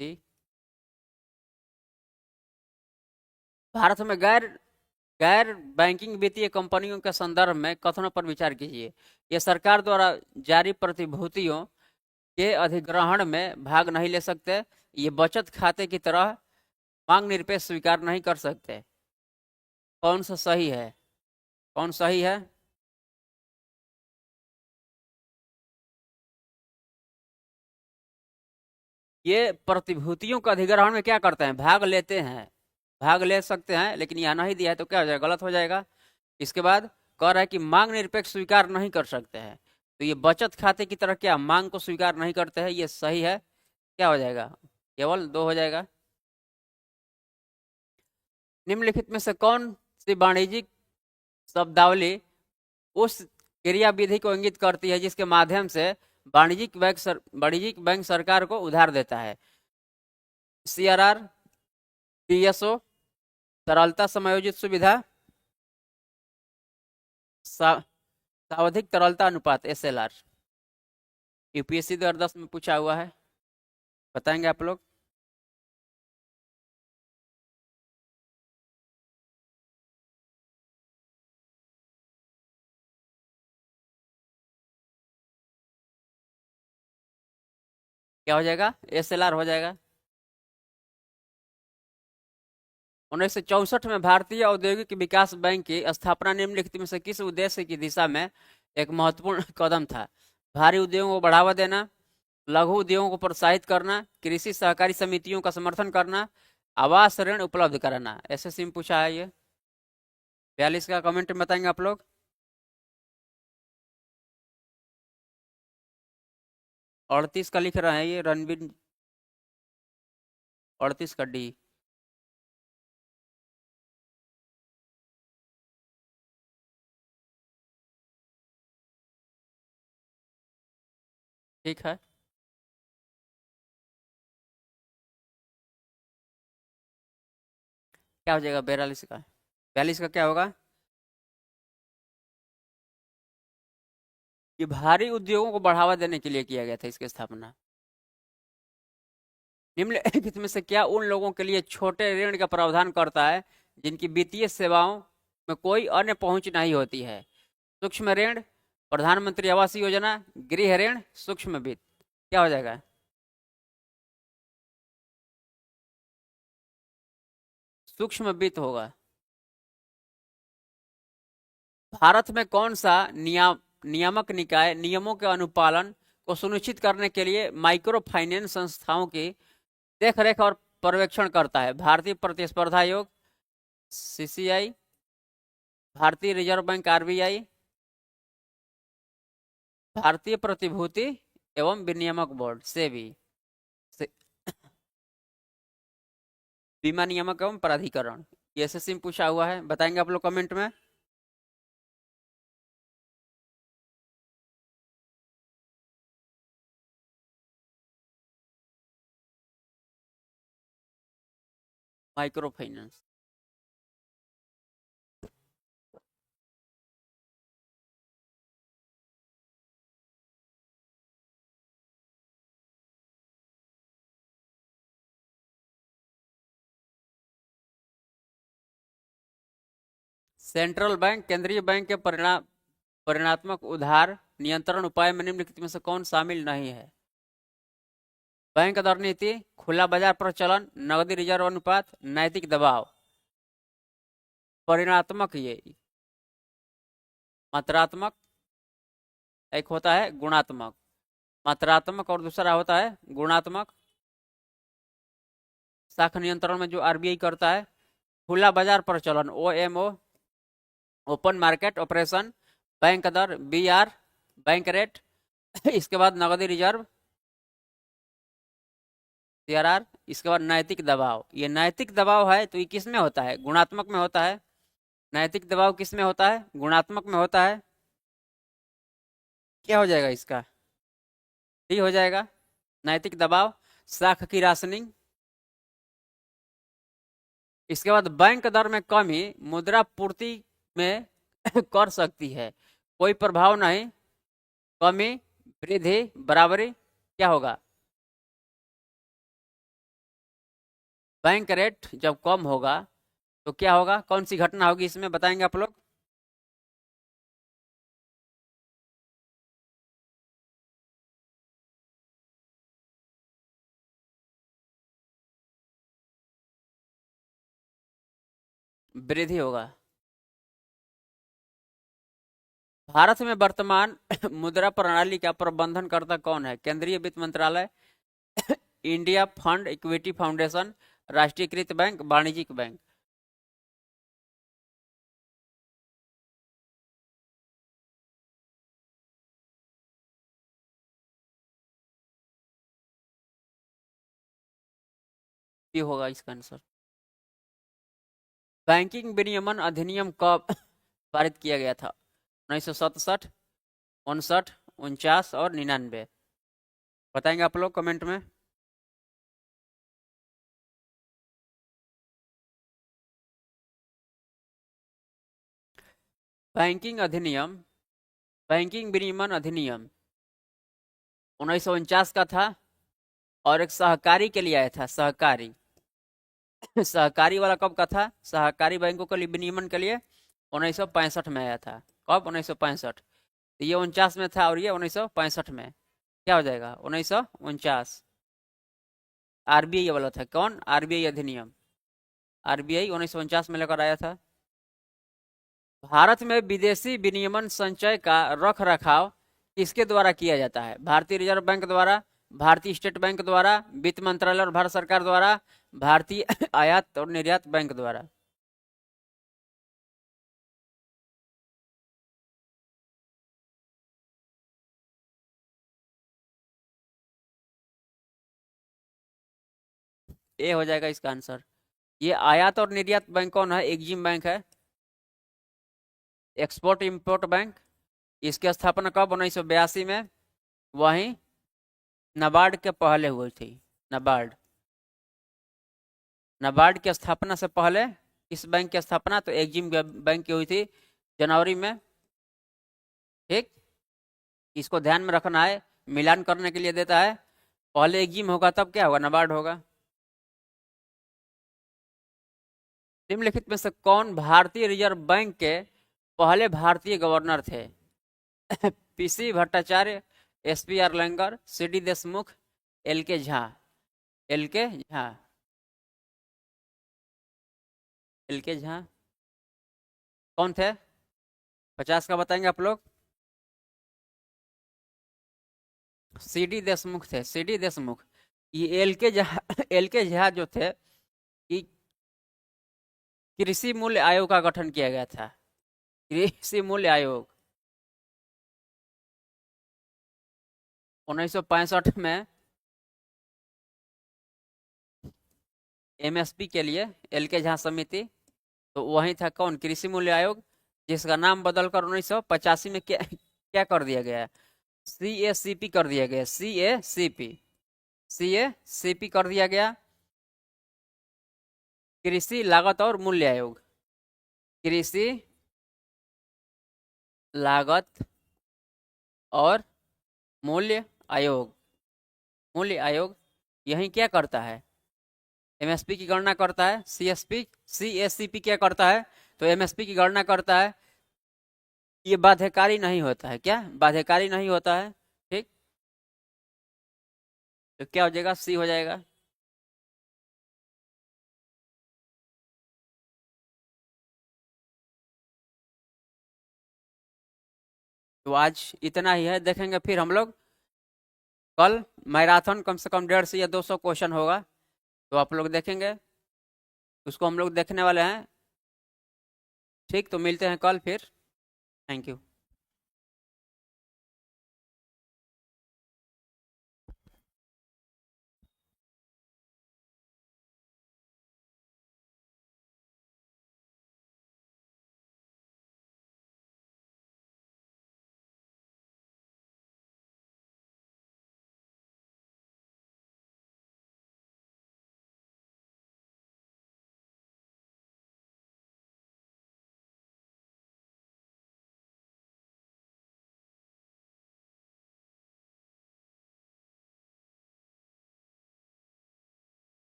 जी, भारत में गैर गैर बैंकिंग वित्तीय कंपनियों के संदर्भ में कथनों पर विचार कीजिए। ये सरकार द्वारा जारी प्रतिभूतियों के अधिग्रहण में भाग नहीं ले सकते। ये बचत खाते की तरह मांग निरपेक्ष स्वीकार नहीं कर सकते। कौन सा सही है? कौन सही है? ये प्रतिभूतियों का अधिग्रहण में क्या करते हैं? भाग लेते हैं। भाग ले सकते हैं, लेकिन यहाँ नहीं दिया है तो क्या हो जाएगा? गलत हो जाएगा। इसके बाद कह रहा है कि मांग निरपेक्ष स्वीकार नहीं कर सकते हैं, तो ये बचत खाते की तरह क्या मांग को स्वीकार नहीं करते हैं? ये सही है। क्या हो जाएगा? केवल 2 हो जाएगा। निम्नलिखित में से कौन सी वाणिज्यिक शब्दावली उस क्रियाविधि को इंगित करती है जिसके माध्यम से वाणिज्यिक बैंक सरकार को उधार देता है? सीआरआर, टीएसओ, तरलता समायोजित सुविधा, सावधिक तरलता अनुपात एसएलआर। यूपीएससी 2010 में पूछा हुआ है। बताएंगे आप लोग? क्या हो जाएगा? एसएलआर हो जाएगा। 1964 में भारतीय औद्योगिक विकास बैंक की स्थापना निम्नलिखित में से किस उद्देश्य की दिशा में एक महत्वपूर्ण कदम था? भारी उद्योगों को बढ़ावा देना, लघु उद्योगों को प्रोत्साहित करना, कृषि सहकारी समितियों का समर्थन करना, आवास ऋण उपलब्ध कराना। एसएससी में पूछा है ये। 42 का कमेंट में बताएंगे आप लोग। 38 का लिख रहे हैं ये रणबीर। 38 का डी। ठीक है। क्या हो जाएगा 42 का? 42 का क्या होगा? ये भारी उद्योगों को बढ़ावा देने के लिए किया गया था इसकी स्थापना। निम्नलिखित में से क्या उन लोगों के लिए छोटे ऋण का प्रावधान करता है जिनकी वित्तीय सेवाओं में कोई अन्य पहुंच नहीं होती है? सूक्ष्म ऋण, प्रधानमंत्री आवास योजना, गृह ऋण, सूक्ष्म वित्त, क्या हो जाएगा? सूक्ष्म वित्त होगा। भारत में कौन सा नियामक निकाय नियमों के अनुपालन को सुनिश्चित करने के लिए माइक्रो फाइनेंस संस्थाओं की देखरेख और पर्यवेक्षण करता है? भारतीय प्रतिस्पर्धा आयोग, सीसीआई, भारतीय रिजर्व बैंक आरबीआई, भारतीय प्रतिभूति एवं विनियामक बोर्ड सेबी, से, बीमा नियामक एवं प्राधिकरण। ये एसएससी में पूछा हुआ है, बताएंगे आप लोग कमेंट में। Micro finance. सेंट्रल बैंक केंद्रीय बैंक के परिणात्मक उधार नियंत्रण उपाय में निम्नलिखित में से कौन शामिल नहीं है? बैंक दर नीति, खुला बाजार प्रचलन, नकदी रिजर्व अनुपात, नैतिक दबाव। परिणात्मक, ये मात्रात्मक, एक होता है गुणात्मक। मात्रात्मक और दूसरा होता है गुणात्मक। शाखा नियंत्रण में जो आरबीआई करता है। खुला बाजार प्रचलन, OMO, open market operation, bank दर, बीआर, बैंक रेट, इसके बाद नकदी रिजर्व, सीआरआर, इसके बाद नैतिक दबाव। ये नैतिक दबाव है तो ये किस में होता है? गुणात्मक में होता है। नैतिक दबाव किस में होता है? गुणात्मक में होता है। क्या हो जाएगा इसका? डी हो जाएगा, नैतिक दबाव। साख की राशनिंग। इसके बाद बैंक दर में कमी मुद्रा पूर्ति में कर सकती है, कोई प्रभाव नहीं। कमी, वृद्धि, बराबरी, क्या होगा? बैंक रेट जब कम होगा तो क्या होगा? कौन सी घटना होगी इसमें, बताएंगे आप लोग। वृद्धि होगा। भारत में वर्तमान मुद्रा प्रणाली का प्रबंधन करता कौन है? केंद्रीय वित्त मंत्रालय, इंडिया फंड इक्विटी फाउंडेशन, राष्ट्रीयकृत बैंक, वाणिज्यिक बैंक। ये होगा इसका आंसर। बैंकिंग विनियमन अधिनियम कब पारित किया गया था? 1967, 59, 49 और 99। बताएंगे आप लोग कमेंट में। बैंकिंग अधिनियम, बैंकिंग विनियमन अधिनियम 1949 का था और एक सहकारी के लिए आया था, सहकारी। सहकारी वाला कब का था? सहकारी बैंकों के लिए विनियमन के लिए 1965 में आया था। कब? 1965। ये 49 में था और ये 1965 में। क्या हो जाएगा? 1949। आरबीआई वाला था। कौन? आरबीआई अधिनियम। आरबीआई 1949 में लेकर आया था। भारत में विदेशी विनियमन संचय का रख रखाव किसके द्वारा किया जाता है? भारतीय रिजर्व बैंक द्वारा, भारतीय स्टेट बैंक द्वारा, वित्त मंत्रालय और भारत सरकार द्वारा, भारतीय आयात और निर्यात बैंक द्वारा। ए हो जाएगा इसका आंसर। ये आयात और निर्यात बैंक कौन है? एग्जिम बैंक है, एक्सपोर्ट इंपोर्ट बैंक। इसकी स्थापना कब? 1982 में। वहीं नाबार्ड के पहले हुई थी। नाबार्ड, नाबार्ड की स्थापना से पहले इस बैंक की स्थापना तो एग्जिम बैंक की हुई थी जनवरी में। ठीक, इसको ध्यान में रखना है, मिलान करने के लिए देता है। पहले एग्जिम होगा तब क्या होगा? नाबार्ड होगा। निम्नलिखित में से कौन भारतीय रिजर्व बैंक के पहले भारतीय गवर्नर थे? PC Bhattacharya, SP Iengar, CD Deshmukh, LK Jha. LK Jha, LK Jha कौन थे? 50 का बताएंगे आप लोग। सीडी देशमुख थे, सीडी देशमुख। ये एलके झा एलके झा जो थे, ये कृषि मूल्य आयोग का गठन किया गया था। कृषि मूल्य आयोग 1965 में एमएसपी के लिए एलके झा समिति, तो वही था कौन? कृषि मूल्य आयोग, जिसका नाम बदलकर 1985 में क्या क्या कर दिया गया? सीएसीपी कर दिया गया। सीएसीपी, सीएसीपी कर दिया गया। कृषि लागत और मूल्य आयोग, कृषि लागत और मूल्य आयोग। मूल्य आयोग यही क्या करता है? एमएसपी की गणना करता है। सीएससीपी क्या करता है? तो एमएसपी की गणना करता है। ये बाध्यकारी नहीं होता है। क्या बाध्यकारी नहीं होता है? ठीक, तो क्या हो जाएगा? सी हो जाएगा। तो आज इतना ही है, देखेंगे फिर हम लोग कल मैराथन, कम से कम 150 या 200 क्वेश्चन होगा, तो आप लोग देखेंगे, उसको हम लोग देखने वाले हैं। ठीक, तो मिलते हैं कल फिर। Thank you.